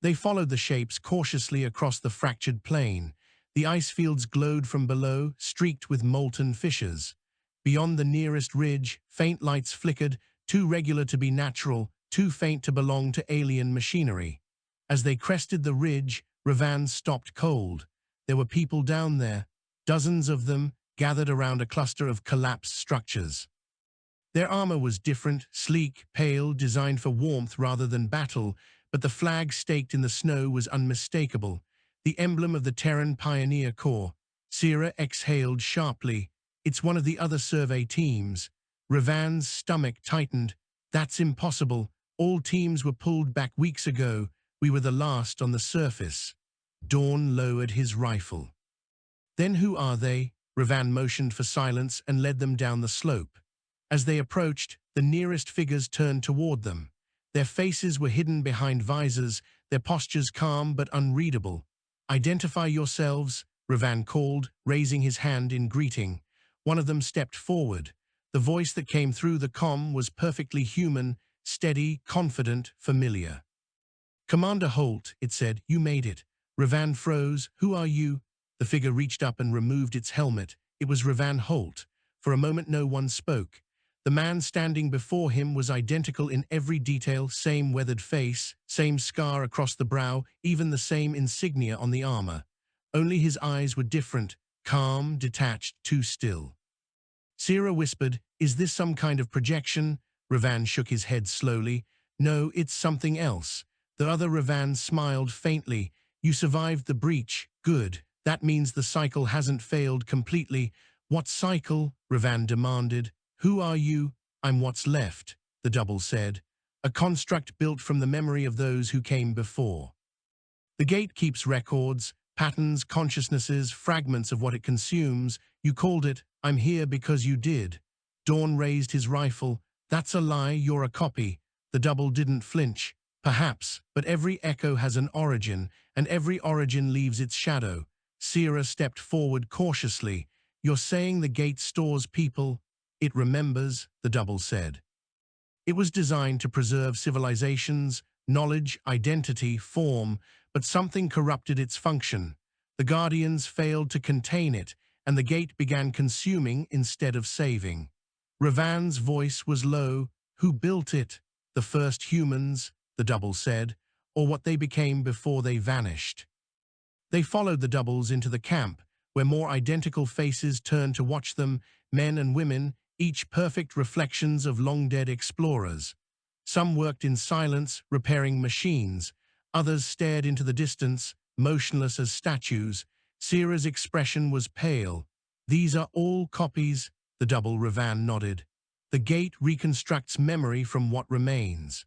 They followed the shapes cautiously across the fractured plain. The ice fields glowed from below, streaked with molten fissures. Beyond the nearest ridge, faint lights flickered, too regular to be natural, too faint to belong to alien machinery. As they crested the ridge, Revan stopped cold. There were people down there, dozens of them, gathered around a cluster of collapsed structures. Their armor was different, sleek, pale, designed for warmth rather than battle, but the flag staked in the snow was unmistakable, the emblem of the Terran Pioneer Corps. Sira exhaled sharply. "It's one of the other survey teams." Revan's stomach tightened. "That's impossible. All teams were pulled back weeks ago. We were the last on the surface." Dawn lowered his rifle. "Then who are they?" Revan motioned for silence and led them down the slope. As they approached, the nearest figures turned toward them. Their faces were hidden behind visors, their postures calm but unreadable. "Identify yourselves," Revan called, raising his hand in greeting. One of them stepped forward. The voice that came through the comm was perfectly human, steady, confident, familiar. Commander Holt, it said, you made it. Revan froze. Who are you? The figure reached up and removed its helmet. It was Revan Holt. For a moment no one spoke. The man standing before him was identical in every detail, same weathered face, same scar across the brow, even the same insignia on the armor. Only his eyes were different, calm, detached, too still. Sierra whispered, is this some kind of projection? Revan shook his head slowly. No, it's something else. The other Revan smiled faintly. You survived the breach. Good. That means the cycle hasn't failed completely. What cycle? Revan demanded. Who are you? I'm what's left, the double said. A construct built from the memory of those who came before. The gate keeps records, patterns, consciousnesses, fragments of what it consumes. You called it, I'm here because you did. Dawn raised his rifle. That's a lie, you're a copy. The double didn't flinch. Perhaps, but every echo has an origin, and every origin leaves its shadow. Sierra stepped forward cautiously. You're saying the gate stores people? It remembers, the double said. It was designed to preserve civilizations, knowledge, identity, form, but something corrupted its function. The Guardians failed to contain it, and the gate began consuming instead of saving. Revan's voice was low. Who built it? The first humans, the double said, or what they became before they vanished. They followed the doubles into the camp, where more identical faces turned to watch them, men and women, each perfect reflections of long-dead explorers. Some worked in silence, repairing machines. Others stared into the distance, motionless as statues. Sierra's expression was pale. These are all copies, the double Revan nodded. The gate reconstructs memory from what remains.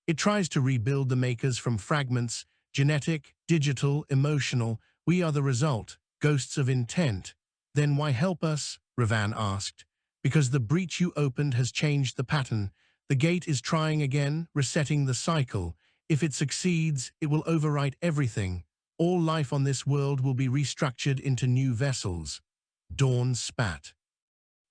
It tries to rebuild the makers from fragments, genetic, digital, emotional. We are the result, ghosts of intent. Then why help us? Revan asked. Because the breach you opened has changed the pattern. The gate is trying again, resetting the cycle. If it succeeds, it will overwrite everything. All life on this world will be restructured into new vessels. Dawn spat.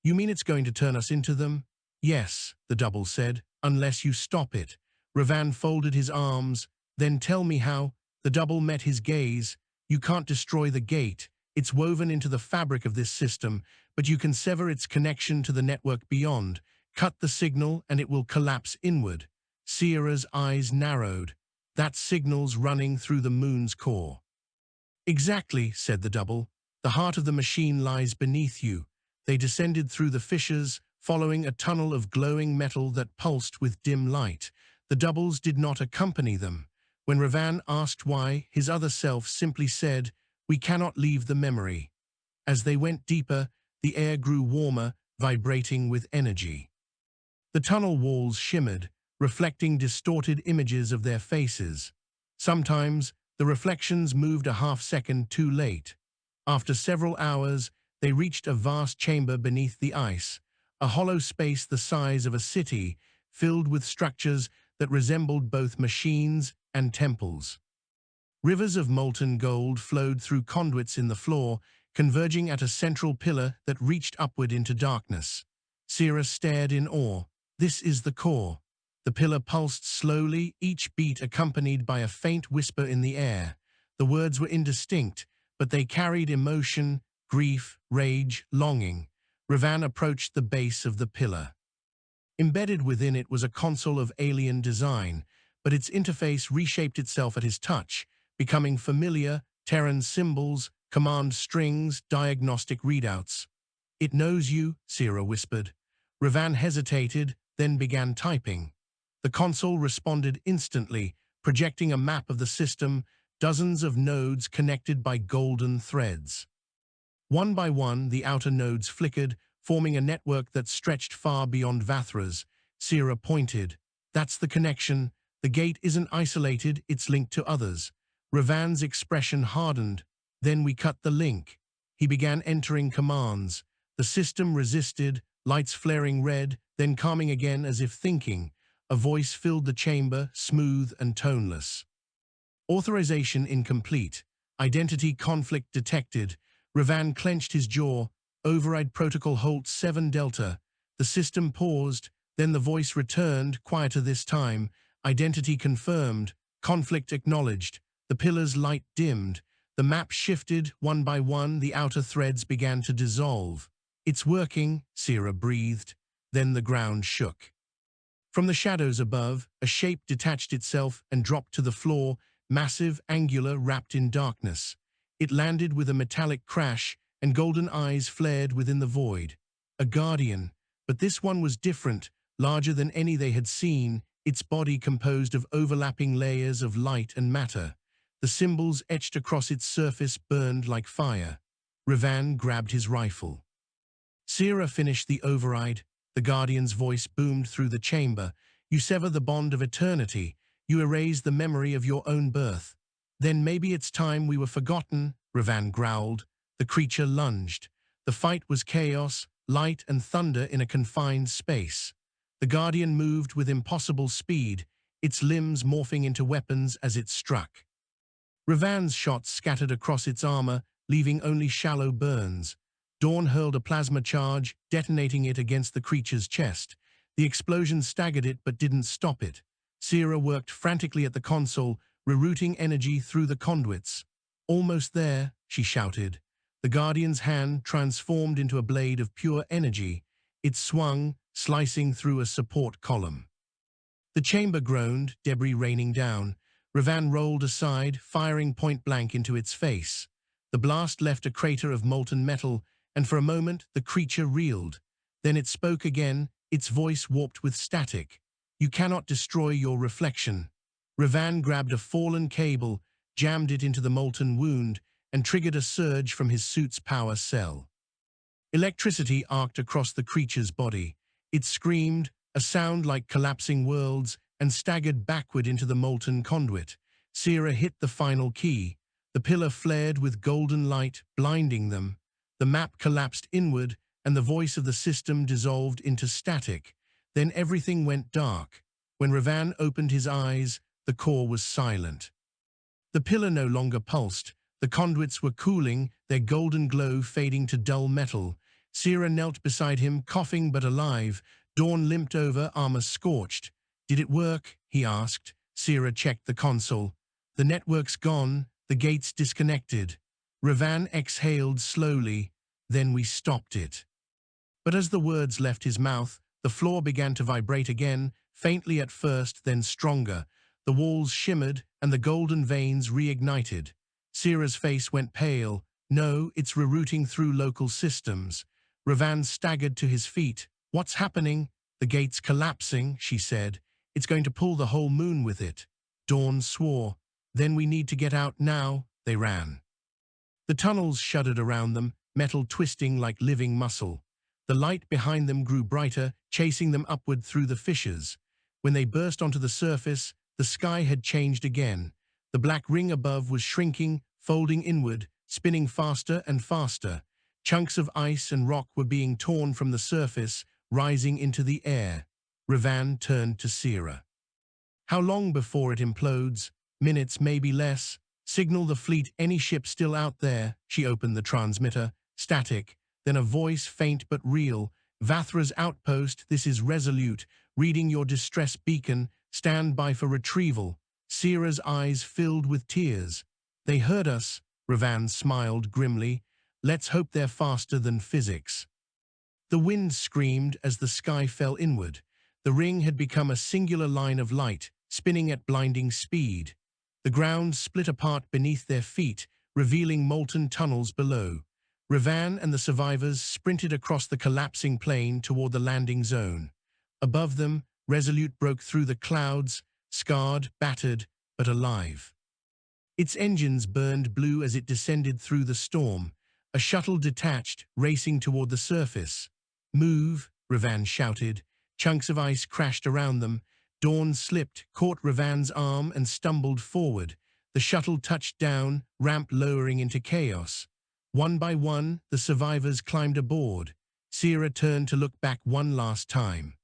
You mean it's going to turn us into them? Yes, the double said, unless you stop it. Revan folded his arms. Then tell me how. The double met his gaze. You can't destroy the gate. It's woven into the fabric of this system, but you can sever its connection to the network beyond. Cut the signal and it will collapse inward. Sierra's eyes narrowed. That signal's running through the moon's core. Exactly, said the double. The heart of the machine lies beneath you. They descended through the fissures, following a tunnel of glowing metal that pulsed with dim light. The doubles did not accompany them. When Revan asked why, his other self simply said, we cannot leave the memory. As they went deeper, the air grew warmer, vibrating with energy. The tunnel walls shimmered, reflecting distorted images of their faces. Sometimes, the reflections moved a half-second too late. After several hours, they reached a vast chamber beneath the ice, a hollow space the size of a city, filled with structures that resembled both machines and temples. Rivers of molten gold flowed through conduits in the floor, converging at a central pillar that reached upward into darkness. Sierra stared in awe. This is the core. The pillar pulsed slowly, each beat accompanied by a faint whisper in the air. The words were indistinct, but they carried emotion, grief, rage, longing. Revan approached the base of the pillar. Embedded within it was a console of alien design, but its interface reshaped itself at his touch, becoming familiar, Terran symbols, command strings, diagnostic readouts. It knows you, Sierra whispered. Revan hesitated, then began typing. The console responded instantly, projecting a map of the system, dozens of nodes connected by golden threads. One by one, the outer nodes flickered, forming a network that stretched far beyond Vathras. Sierra pointed. That's the connection. The gate isn't isolated, it's linked to others. Revan's expression hardened. Then we cut the link. He began entering commands. The system resisted, lights flaring red, then calming again as if thinking. A voice filled the chamber, smooth and toneless. Authorization incomplete. Identity conflict detected. Revan clenched his jaw. Override protocol Holt 7 Delta. The system paused, then the voice returned, quieter this time. Identity confirmed. Conflict acknowledged. The pillar's light dimmed. The map shifted. One by one, the outer threads began to dissolve. It's working, Sierra breathed. Then the ground shook. From the shadows above, a shape detached itself and dropped to the floor, massive, angular, wrapped in darkness. It landed with a metallic crash, and golden eyes flared within the void. A guardian, but this one was different, larger than any they had seen, its body composed of overlapping layers of light and matter. The symbols etched across its surface burned like fire. Revan grabbed his rifle. Sierra finished the override. The Guardian's voice boomed through the chamber. You sever the bond of eternity. You erase the memory of your own birth. Then maybe it's time we were forgotten, Revan growled. The creature lunged. The fight was chaos, light and thunder in a confined space. The Guardian moved with impossible speed, its limbs morphing into weapons as it struck. Revan's shots scattered across its armor, leaving only shallow burns. Dawn hurled a plasma charge, detonating it against the creature's chest. The explosion staggered it but didn't stop it. Sierra worked frantically at the console, rerouting energy through the conduits. Almost there, she shouted. The Guardian's hand transformed into a blade of pure energy. It swung, slicing through a support column. The chamber groaned, debris raining down. Revan rolled aside, firing point-blank into its face. The blast left a crater of molten metal, and for a moment the creature reeled. Then it spoke again, its voice warped with static. You cannot destroy your reflection. Revan grabbed a fallen cable, jammed it into the molten wound, and triggered a surge from his suit's power cell. Electricity arced across the creature's body. It screamed, a sound like collapsing worlds, and staggered backward into the molten conduit. Sierra hit the final key. The pillar flared with golden light, blinding them. The map collapsed inward, and the voice of the system dissolved into static. Then everything went dark. When Revan opened his eyes, the core was silent. The pillar no longer pulsed. The conduits were cooling, their golden glow fading to dull metal. Sierra knelt beside him, coughing but alive. Dawn limped over, armor scorched. Did it work? He asked. Sierra checked the console. The network's gone, the gates disconnected. Revan exhaled slowly. Then we stopped it. But as the words left his mouth, the floor began to vibrate again, faintly at first, then stronger. The walls shimmered, and the golden veins reignited. Sierra's face went pale. No, it's rerouting through local systems. Revan staggered to his feet. What's happening? The gate's collapsing, she said. It's going to pull the whole moon with it. Dawn swore. Then we need to get out now. They ran. The tunnels shuddered around them, metal twisting like living muscle. The light behind them grew brighter, chasing them upward through the fissures. When they burst onto the surface, the sky had changed again. The black ring above was shrinking, folding inward, spinning faster and faster. Chunks of ice and rock were being torn from the surface, rising into the air. Revan turned to Sierra. How long before it implodes? Minutes, maybe less. Signal the fleet any ship still out there. She opened the transmitter. Static. Then a voice, faint but real. Vathras outpost, this is Resolute. Reading your distress beacon. Stand by for retrieval. Sierra's eyes filled with tears. They heard us. Revan smiled grimly. Let's hope they're faster than physics. The wind screamed as the sky fell inward. The ring had become a singular line of light, spinning at blinding speed. The ground split apart beneath their feet, revealing molten tunnels below. Revan and the survivors sprinted across the collapsing plain toward the landing zone. Above them, Resolute broke through the clouds, scarred, battered, but alive. Its engines burned blue as it descended through the storm. A shuttle detached, racing toward the surface. Move, Revan shouted. Chunks of ice crashed around them. Dawn slipped, caught Revan's arm and stumbled forward. The shuttle touched down, ramp lowering into chaos. One by one, the survivors climbed aboard. Sierra turned to look back one last time.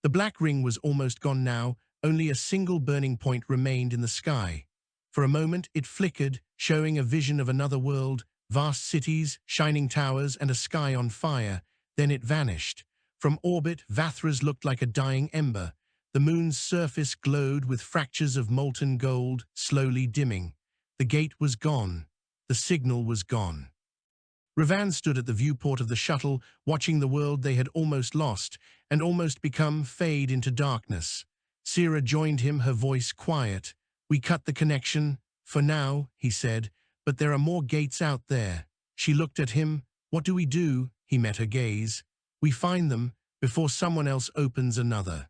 The black ring was almost gone now, only a single burning point remained in the sky. For a moment it flickered, showing a vision of another world, vast cities, shining towers, and a sky on fire. Then it vanished. From orbit, Vathras looked like a dying ember. The moon's surface glowed with fractures of molten gold, slowly dimming. The gate was gone. The signal was gone. Revan stood at the viewport of the shuttle, watching the world they had almost lost and almost become fade into darkness. Sira joined him, her voice quiet. "We cut the connection, for now," he said, "but there are more gates out there." She looked at him. "What do we do?" He met her gaze. "We find them before someone else opens another."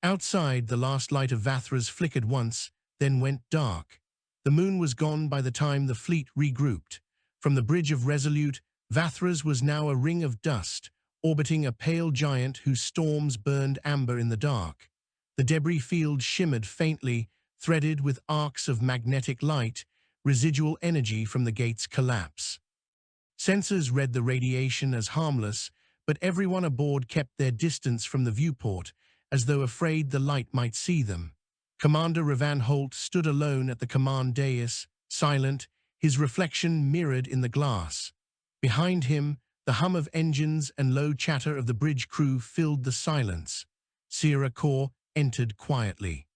Outside, the last light of Vathras flickered once, then went dark. The moon was gone by the time the fleet regrouped. From the bridge of Resolute, Vathras was now a ring of dust, orbiting a pale giant whose storms burned amber in the dark. The debris field shimmered faintly, threaded with arcs of magnetic light, residual energy from the gate's collapse. Sensors read the radiation as harmless, but everyone aboard kept their distance from the viewport, as though afraid the light might see them. Commander Revan Holt stood alone at the command dais, silent, his reflection mirrored in the glass. Behind him, the hum of engines and low chatter of the bridge crew filled the silence. Sierra Kor entered quietly.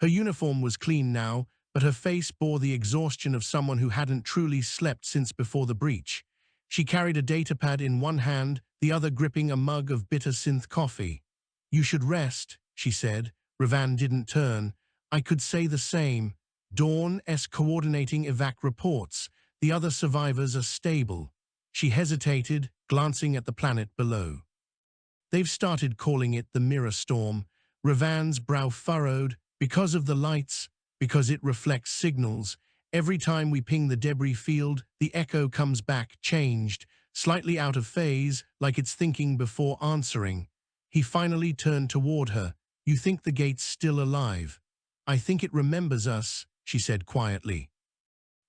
Her uniform was clean now, but her face bore the exhaustion of someone who hadn't truly slept since before the breach. She carried a datapad in one hand, the other gripping a mug of bitter synth coffee. "You should rest," she said. Revan didn't turn. "I could say the same. Dawn's coordinating evac reports. The other survivors are stable." She hesitated, glancing at the planet below. "They've started calling it the Mirror Storm." Revan's brow furrowed. "Because of the lights, because it reflects signals. Every time we ping the debris field, the echo comes back changed, slightly out of phase, like it's thinking before answering." He finally turned toward her. "You think the gate's still alive?" "I think it remembers us," she said quietly.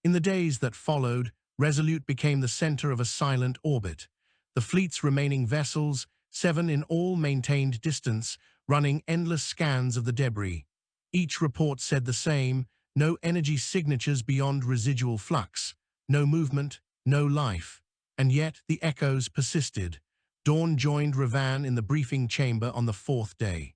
In the days that followed, Resolute became the center of a silent orbit. The fleet's remaining vessels, 7 in all, maintained distance, running endless scans of the debris. Each report said the same: no energy signatures beyond residual flux, no movement, no life. And yet the echoes persisted. Dawn joined Revan in the briefing chamber on the 4th day.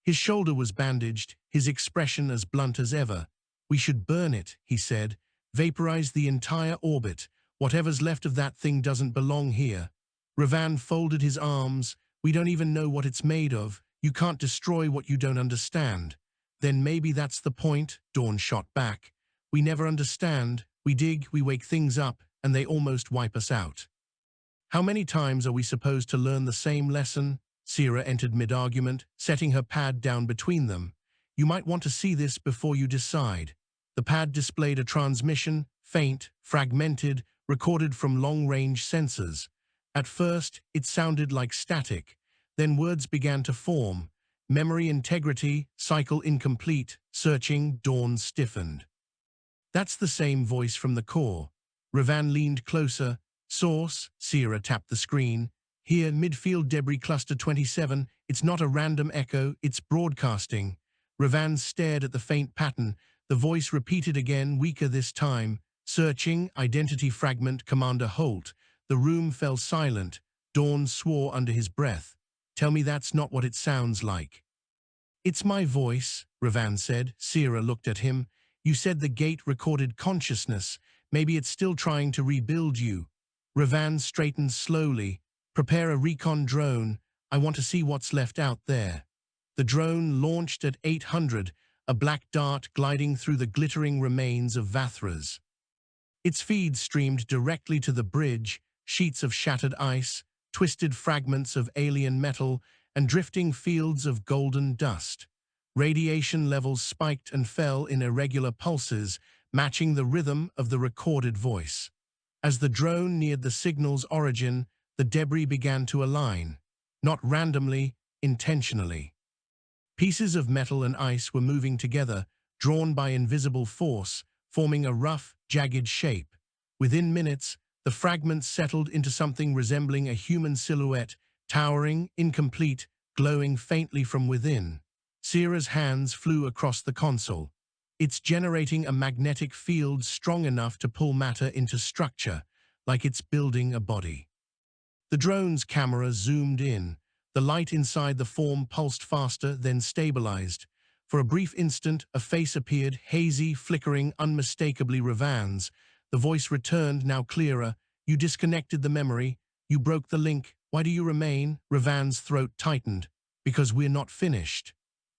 His shoulder was bandaged, his expression as blunt as ever. "We should burn it," he said. "Vaporize the entire orbit. Whatever's left of that thing doesn't belong here." Revan folded his arms. "We don't even know what it's made of. You can't destroy what you don't understand." "Then maybe that's the point," Dawn shot back. "We never understand. We dig, we wake things up, and they almost wipe us out." "How many times are we supposed to learn the same lesson?" Sierra entered mid-argument, setting her pad down between them. "You might want to see this before you decide." The pad displayed a transmission, faint, fragmented, recorded from long-range sensors. At first, it sounded like static. Then words began to form. "Memory integrity, cycle incomplete, searching." Dawn stiffened. "That's the same voice from the core." Revan leaned closer. "Source," Sierra tapped the screen. "Here, midfield debris cluster 27. It's not a random echo, it's broadcasting." Revan stared at the faint pattern. The voice repeated again, weaker this time. "Searching, identity fragment, Commander Holt." The room fell silent. Dawn swore under his breath. "Tell me that's not what it sounds like." "It's my voice," Revan said. Sierra looked at him. "You said the gate recorded consciousness. Maybe it's still trying to rebuild you." Revan straightened slowly. "Prepare a recon drone. I want to see what's left out there." The drone launched at 800, a black dart gliding through the glittering remains of Vathras. Its feed streamed directly to the bridge, sheets of shattered ice, twisted fragments of alien metal, and drifting fields of golden dust. Radiation levels spiked and fell in irregular pulses, matching the rhythm of the recorded voice. As the drone neared the signal's origin, the debris began to align, not randomly, intentionally. Pieces of metal and ice were moving together, drawn by invisible force, forming a rough, jagged shape. Within minutes, the fragments settled into something resembling a human silhouette, towering, incomplete, glowing faintly from within. Sierra's hands flew across the console. "It's generating a magnetic field strong enough to pull matter into structure, like it's building a body." The drone's camera zoomed in. The light inside the form pulsed faster, then stabilized. For a brief instant, a face appeared, hazy, flickering, unmistakably Revan's. The voice returned, now clearer. You disconnected the memory. You broke the link. Why do you remain? Revan's throat tightened. Because we're not finished.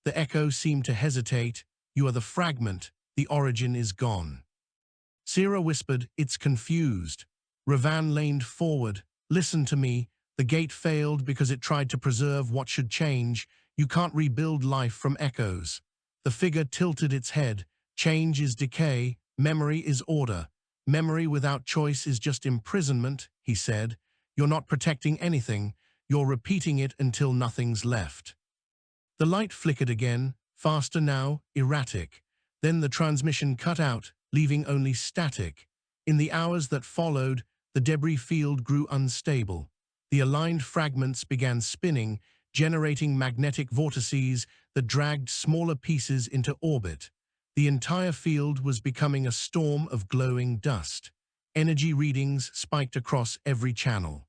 The echo seemed to hesitate. You are the fragment. The origin is gone. Sira whispered, it's confused. Revan leaned forward. Listen to me. The gate failed because it tried to preserve what should change. You can't rebuild life from echoes. The figure tilted its head. Change is decay. Memory is order. Memory without choice is just imprisonment, he said. You're not protecting anything. You're repeating it until nothing's left. The light flickered again, faster now, erratic. Then the transmission cut out, leaving only static. In the hours that followed, the debris field grew unstable. The aligned fragments began spinning, generating magnetic vortices that dragged smaller pieces into orbit. The entire field was becoming a storm of glowing dust. Energy readings spiked across every channel.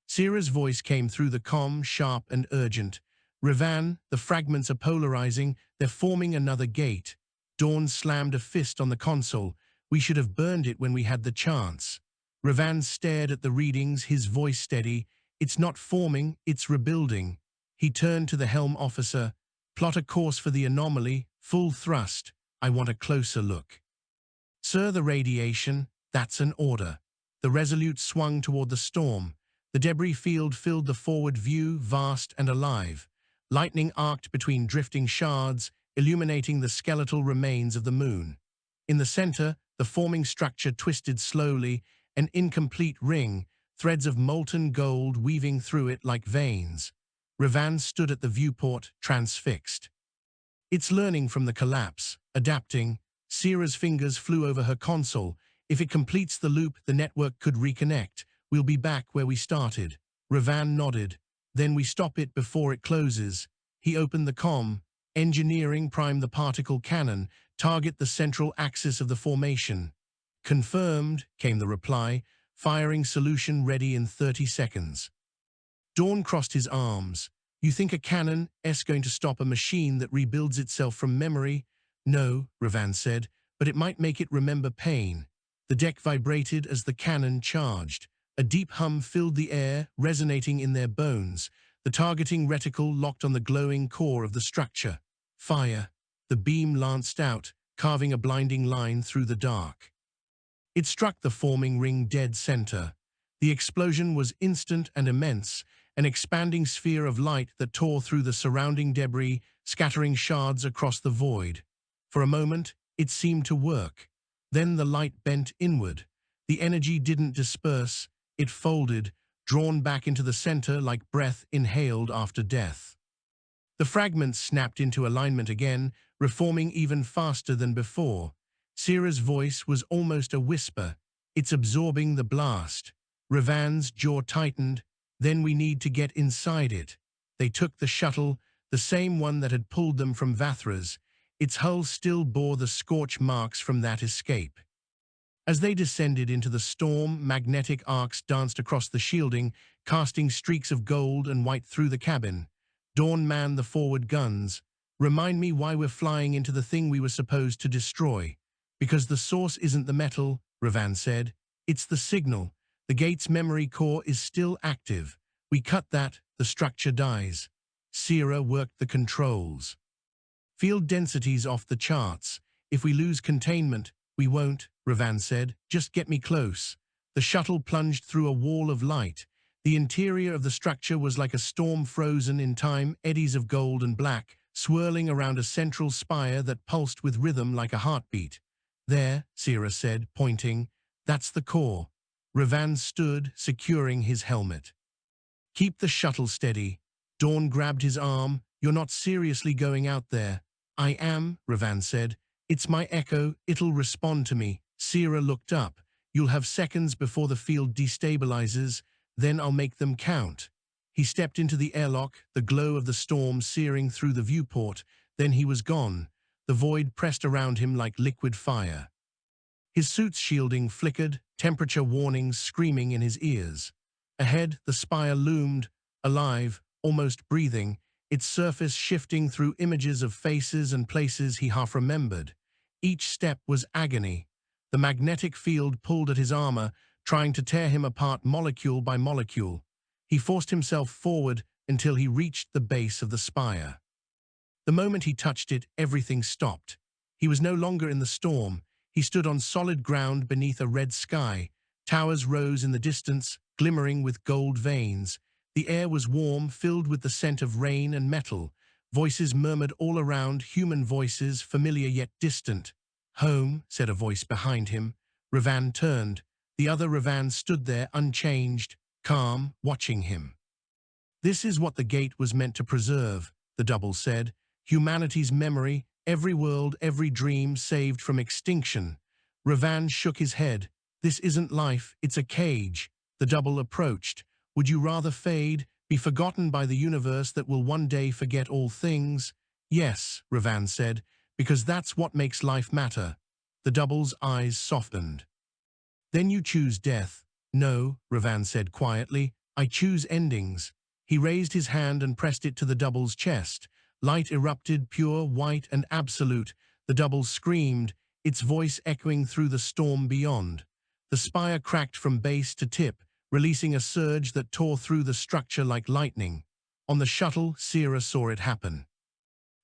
Sira's voice came through the comm, sharp and urgent. Revan, the fragments are polarizing, they're forming another gate. Dawn slammed a fist on the console. We should have burned it when we had the chance. Revan stared at the readings, his voice steady. It's not forming, it's rebuilding. He turned to the helm officer. Plot a course for the anomaly, full thrust. I want a closer look. Sir, the radiation, that's an order. The Resolute swung toward the storm. The debris field filled the forward view, vast and alive. Lightning arced between drifting shards, illuminating the skeletal remains of the moon. In the center, the forming structure twisted slowly, an incomplete ring, threads of molten gold weaving through it like veins. Revan stood at the viewport, transfixed. It's learning from the collapse, adapting. Sira's fingers flew over her console. If it completes the loop, the network could reconnect. We'll be back where we started. Revan nodded. Then we stop it before it closes. He opened the comm. Engineering, prime the particle cannon. Target the central axis of the formation. Confirmed, came the reply. Firing solution ready in 30 seconds. Dawn crossed his arms. You think a cannon is going to stop a machine that rebuilds itself from memory? No, Revan said, but it might make it remember pain. The deck vibrated as the cannon charged. A deep hum filled the air, resonating in their bones. The targeting reticle locked on the glowing core of the structure. Fire. The beam lanced out, carving a blinding line through the dark. It struck the forming ring dead center. The explosion was instant and immense, an expanding sphere of light that tore through the surrounding debris, scattering shards across the void. For a moment, it seemed to work. Then the light bent inward. The energy didn't disperse. It folded, drawn back into the center like breath inhaled after death. The fragments snapped into alignment again, reforming even faster than before. Sira's voice was almost a whisper. It's absorbing the blast. Revan's jaw tightened. Then we need to get inside it. They took the shuttle, the same one that had pulled them from Vathras. Its hull still bore the scorch marks from that escape. As they descended into the storm, magnetic arcs danced across the shielding, casting streaks of gold and white through the cabin. Dawn manned the forward guns. Remind me why we're flying into the thing we were supposed to destroy. Because the source isn't the metal, Revan said. It's the signal. The gate's memory core is still active. We cut that, the structure dies. Sira worked the controls. Field density's off the charts. If we lose containment, we won't, Revan said. Just get me close. The shuttle plunged through a wall of light. The interior of the structure was like a storm frozen in time, eddies of gold and black, swirling around a central spire that pulsed with rhythm like a heartbeat. There, Sira said, pointing. That's the core. Revan stood, securing his helmet. Keep the shuttle steady. Dawn grabbed his arm. You're not seriously going out there. I am, Revan said. It's my echo. It'll respond to me. Sira looked up. You'll have seconds before the field destabilizes. Then I'll make them count. He stepped into the airlock, the glow of the storm searing through the viewport. Then he was gone. The void pressed around him like liquid fire. His suit's shielding flickered, temperature warnings screaming in his ears. Ahead, the spire loomed, alive, almost breathing, its surface shifting through images of faces and places he half remembered. Each step was agony. The magnetic field pulled at his armor, trying to tear him apart molecule by molecule. He forced himself forward until he reached the base of the spire. The moment he touched it, everything stopped. He was no longer in the storm. He stood on solid ground beneath a red sky. Towers rose in the distance, glimmering with gold veins. The air was warm, filled with the scent of rain and metal. Voices murmured all around, human voices, familiar yet distant. "Home," said a voice behind him. Revan turned. The other Revan stood there, unchanged, calm, watching him. "This is what the gate was meant to preserve," the double said. "Humanity's memory, every world, every dream saved from extinction." Revan shook his head. "This isn't life, it's a cage." The double approached. "Would you rather fade, be forgotten by the universe that will one day forget all things?" "Yes," Revan said, "because that's what makes life matter." The double's eyes softened. "Then you choose death." "No," Revan said quietly, "I choose endings." He raised his hand and pressed it to the double's chest. Light erupted, pure, white, and absolute. The double screamed, its voice echoing through the storm beyond. The spire cracked from base to tip, releasing a surge that tore through the structure like lightning. On the shuttle, Sierra saw it happen.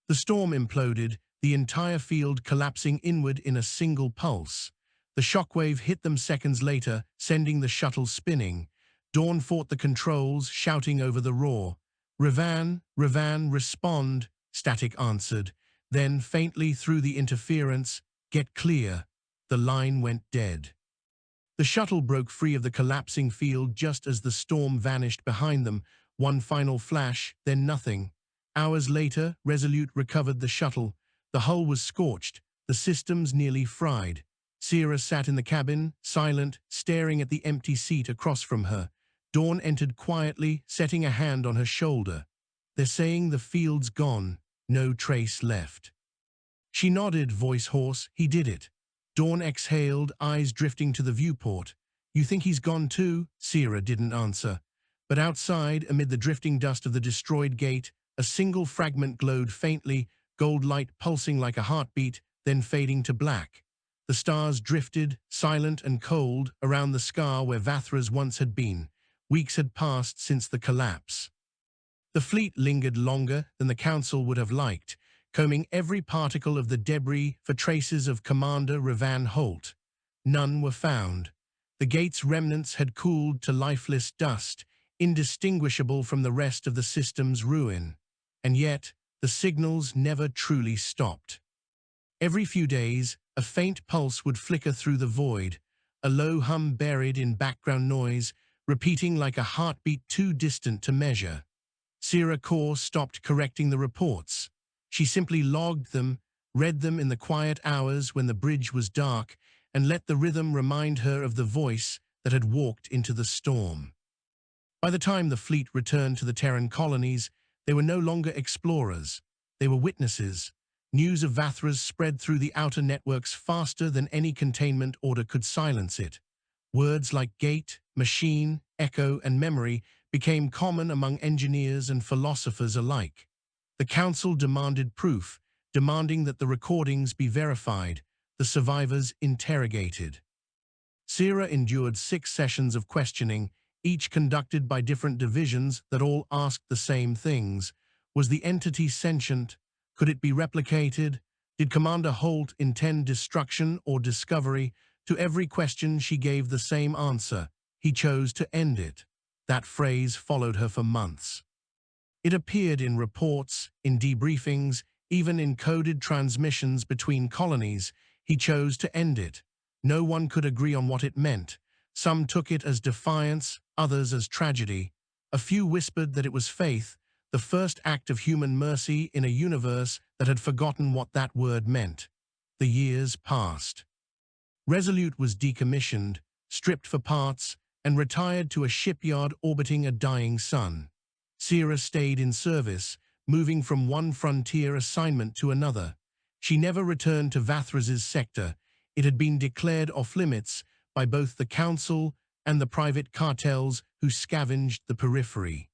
The storm imploded, the entire field collapsing inward in a single pulse. The shockwave hit them seconds later, sending the shuttle spinning. Dawn fought the controls, shouting over the roar. "Revan, Revan, respond," Static answered. Then, faintly through the interference, "Get clear." The line went dead. The shuttle broke free of the collapsing field just as the storm vanished behind them. One final flash, then nothing. Hours later, Resolute recovered the shuttle. The hull was scorched, the systems nearly fried. Sierra sat in the cabin, silent, staring at the empty seat across from her. Dawn entered quietly, setting a hand on her shoulder. "They're saying the field's gone, no trace left." She nodded, voice hoarse. "He did it." Dawn exhaled, eyes drifting to the viewport. "You think he's gone too?" Sierra didn't answer. But outside, amid the drifting dust of the destroyed gate, a single fragment glowed faintly, gold light pulsing like a heartbeat, then fading to black. The stars drifted, silent and cold, around the scar where Vathras once had been. Weeks had passed since the collapse. The fleet lingered longer than the Council would have liked, combing every particle of the debris for traces of Commander Revan Holt. None were found. The gate's remnants had cooled to lifeless dust, indistinguishable from the rest of the system's ruin. And yet, the signals never truly stopped. Every few days, a faint pulse would flicker through the void, a low hum buried in background noise, repeating like a heartbeat too distant to measure. Sierra Core stopped correcting the reports. She simply logged them, read them in the quiet hours when the bridge was dark, and let the rhythm remind her of the voice that had walked into the storm. By the time the fleet returned to the Terran colonies, they were no longer explorers. They were witnesses. News of Vathras spread through the outer networks faster than any containment order could silence it. Words like gate, machine, echo, and memory became common among engineers and philosophers alike. The Council demanded proof, demanding that the recordings be verified, the survivors interrogated. Sierra endured 6 sessions of questioning, each conducted by different divisions that all asked the same things. Was the entity sentient? Could it be replicated? Did Commander Holt intend destruction or discovery? To every question she gave the same answer: he chose to end it. That phrase followed her for months. It appeared in reports, in debriefings, even in coded transmissions between colonies. He chose to end it. No one could agree on what it meant. Some took it as defiance, others as tragedy. A few whispered that it was faith, the first act of human mercy in a universe that had forgotten what that word meant. The years passed. Resolute was decommissioned, stripped for parts, and retired to a shipyard orbiting a dying sun. Sierra stayed in service, moving from one frontier assignment to another. She never returned to Vathras's sector. It had been declared off-limits by both the Council and the private cartels who scavenged the periphery.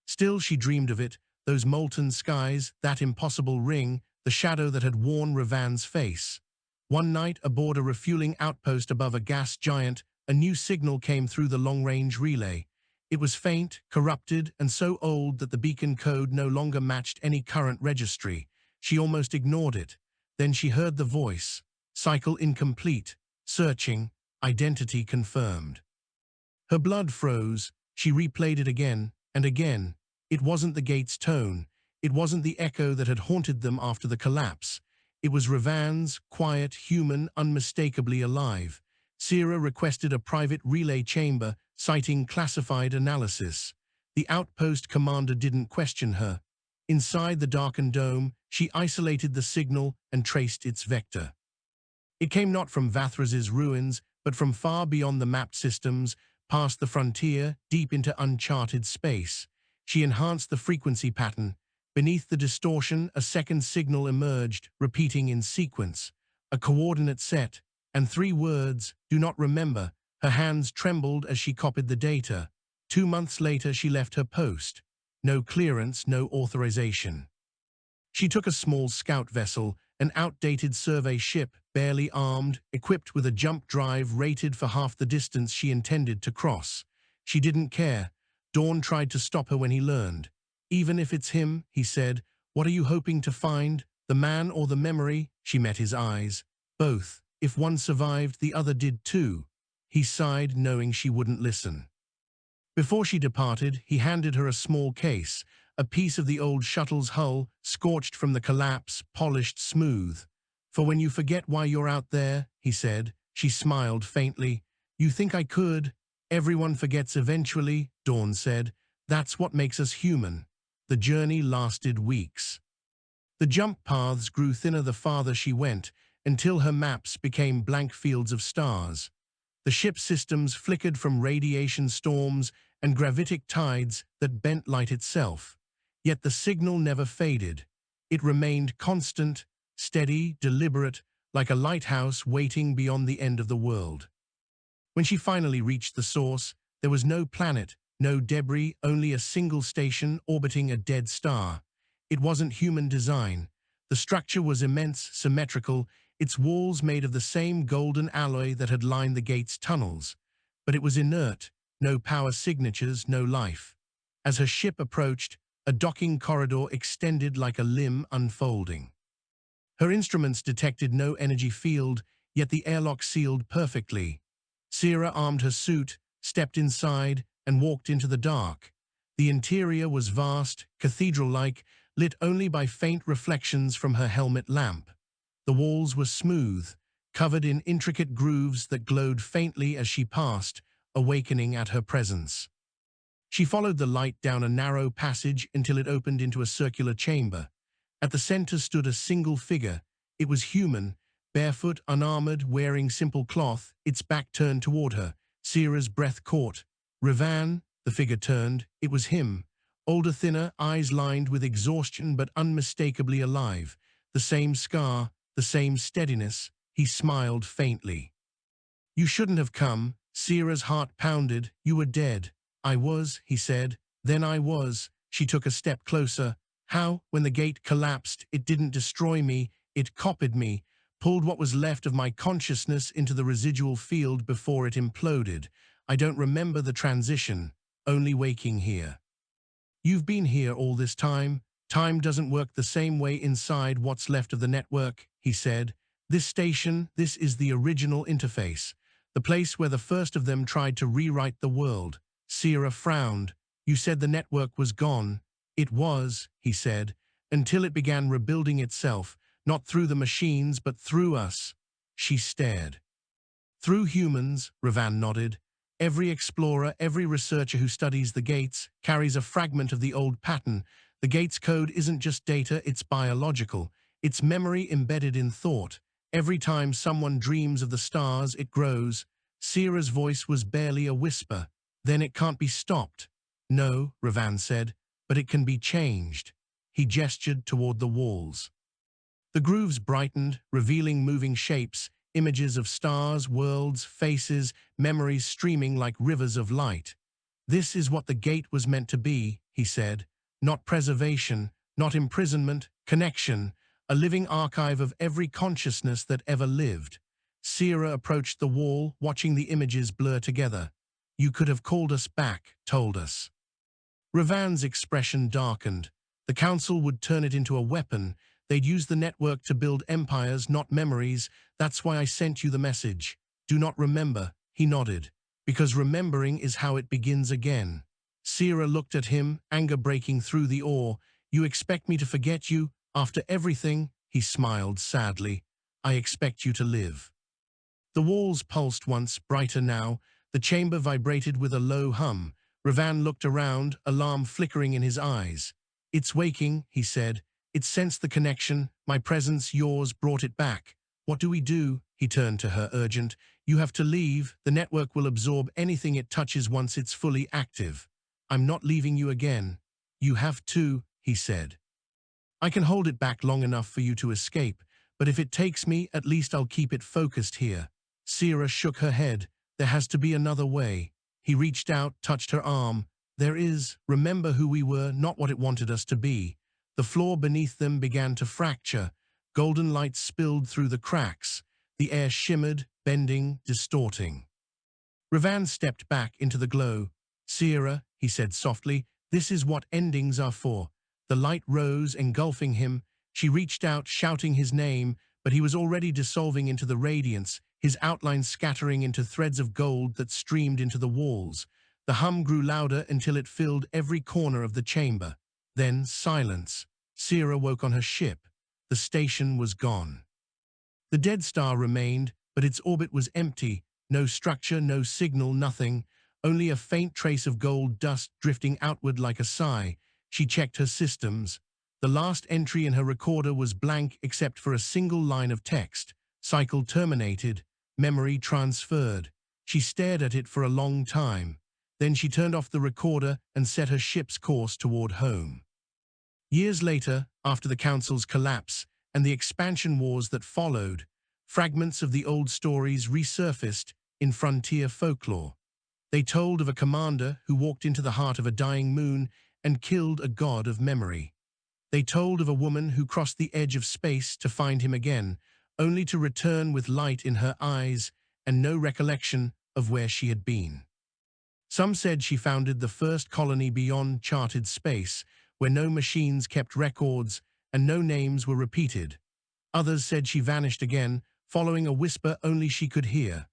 Still, she dreamed of it, those molten skies, that impossible ring, the shadow that had worn Revan's face. One night, aboard a refueling outpost above a gas giant, a new signal came through the long-range relay. It was faint, corrupted, and so old that the beacon code no longer matched any current registry. She almost ignored it. Then she heard the voice. Cycle incomplete. Searching. Identity confirmed. Her blood froze. She replayed it again and again. It wasn't the gate's tone. It wasn't the echo that had haunted them after the collapse. It was Revan's, quiet, human, unmistakably alive. Sierra requested a private relay chamber, citing classified analysis. The outpost commander didn't question her. Inside the darkened dome, she isolated the signal and traced its vector. It came not from Vathras' ruins, but from far beyond the mapped systems, past the frontier, deep into uncharted space. She enhanced the frequency pattern. Beneath the distortion, a second signal emerged, repeating in sequence. A coordinate set, and 3 words, "Do not remember." Her hands trembled as she copied the data. 2 months later, she left her post. No clearance, no authorization. She took a small scout vessel, an outdated survey ship, barely armed, equipped with a jump drive rated for half the distance she intended to cross. She didn't care. Dawn tried to stop her when he learned. "Even if it's him," he said, "what are you hoping to find? The man or the memory?" She met his eyes. "Both. If one survived, the other did too." He sighed, knowing she wouldn't listen. Before she departed, he handed her a small case, a piece of the old shuttle's hull, scorched from the collapse, polished smooth. "For when you forget why you're out there," he said. She smiled faintly. "You think I could?" "Everyone forgets eventually," Dawn said. "That's what makes us human." The journey lasted weeks. The jump paths grew thinner the farther she went, until her maps became blank fields of stars. The ship's systems flickered from radiation storms and gravitic tides that bent light itself. Yet the signal never faded. It remained constant, steady, deliberate, like a lighthouse waiting beyond the end of the world. When she finally reached the source, there was no planet, no debris, only a single station orbiting a dead star. It wasn't human design. The structure was immense, symmetrical, its walls made of the same golden alloy that had lined the gate's tunnels. But it was inert, no power signatures, no life. As her ship approached, a docking corridor extended like a limb unfolding. Her instruments detected no energy field, yet the airlock sealed perfectly. Sierra armed her suit, stepped inside, and walked into the dark. The interior was vast, cathedral-like, lit only by faint reflections from her helmet lamp. The walls were smooth, covered in intricate grooves that glowed faintly as she passed, awakening at her presence. She followed the light down a narrow passage until it opened into a circular chamber. At the center stood a single figure. It was human, barefoot, unarmored, wearing simple cloth, its back turned toward her. Sierra's breath caught. "Revan," the figure turned. It was him. Older, thinner, eyes lined with exhaustion but unmistakably alive. The same scar, the same steadiness. He smiled faintly. "You shouldn't have come." Sierra's heart pounded. "You were dead." "I was," he said. "Then I was." She took a step closer. "How? When the gate collapsed, it didn't destroy me. It copied me, pulled what was left of my consciousness into the residual field before it imploded. I don't remember the transition, only waking here." "You've been here all this time. Time doesn't work the same way inside what's left of the network," he said. "This station, this is the original interface, the place where the first of them tried to rewrite the world." Sierra frowned. "You said the network was gone." "It was," he said, "until it began rebuilding itself, not through the machines, but through us." She stared. "Through humans," Revan nodded. "Every explorer, every researcher who studies the gates carries a fragment of the old pattern. The gates code isn't just data, it's biological. It's memory embedded in thought. Every time someone dreams of the stars, it grows." Sierra's voice was barely a whisper. "Then it can't be stopped." "No," Revan said, "but it can be changed." He gestured toward the walls. The grooves brightened, revealing moving shapes, images of stars, worlds, faces, memories streaming like rivers of light. "This is what the gate was meant to be," he said. Not preservation, not imprisonment, connection, a living archive of every consciousness that ever lived. Sierra approached the wall, watching the images blur together. You could have called us back, told us. Revan's expression darkened. The Council would turn it into a weapon. They'd use the network to build empires, not memories. That's why I sent you the message. Do not remember, he nodded. Because remembering is how it begins again. Sierra looked at him, anger breaking through the awe. You expect me to forget you? After everything? He smiled sadly. I expect you to live. The walls pulsed once, brighter now. The chamber vibrated with a low hum. Revan looked around, alarm flickering in his eyes. It's waking, he said. It sensed the connection. My presence, yours, brought it back. What do we do? He turned to her, urgent. You have to leave. The network will absorb anything it touches once it's fully active. I'm not leaving you again. You have to, he said. I can hold it back long enough for you to escape, but if it takes me, at least I'll keep it focused here. Sierra shook her head. There has to be another way. He reached out, touched her arm. There is. Remember who we were, not what it wanted us to be. The floor beneath them began to fracture. Golden light spilled through the cracks. The air shimmered, bending, distorting. Revan stepped back into the glow. Sierra, he said softly, this is what endings are for. The light rose, engulfing him. She reached out, shouting his name, but he was already dissolving into the radiance, his outline scattering into threads of gold that streamed into the walls. The hum grew louder until it filled every corner of the chamber. Then silence. Sierra woke on her ship. The station was gone. The Dead Star remained, but its orbit was empty. No structure, no signal, nothing. Only a faint trace of gold dust drifting outward like a sigh. She checked her systems. The last entry in her recorder was blank except for a single line of text. Cycle terminated. Memory transferred. She stared at it for a long time. Then she turned off the recorder and set her ship's course toward home. Years later, after the Council's collapse and the expansion wars that followed, fragments of the old stories resurfaced in frontier folklore. They told of a commander who walked into the heart of a dying moon and killed a god of memory. They told of a woman who crossed the edge of space to find him again, only to return with light in her eyes and no recollection of where she had been. Some said she founded the first colony beyond charted space, where no machines kept records and no names were repeated. Others said she vanished again, following a whisper only she could hear.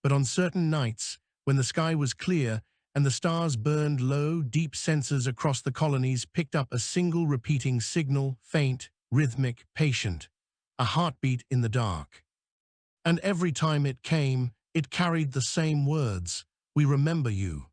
But on certain nights, when the sky was clear and the stars burned low, deep sensors across the colonies picked up a single repeating signal, faint, rhythmic, patient, a heartbeat in the dark. And every time it came, it carried the same words, "We remember you."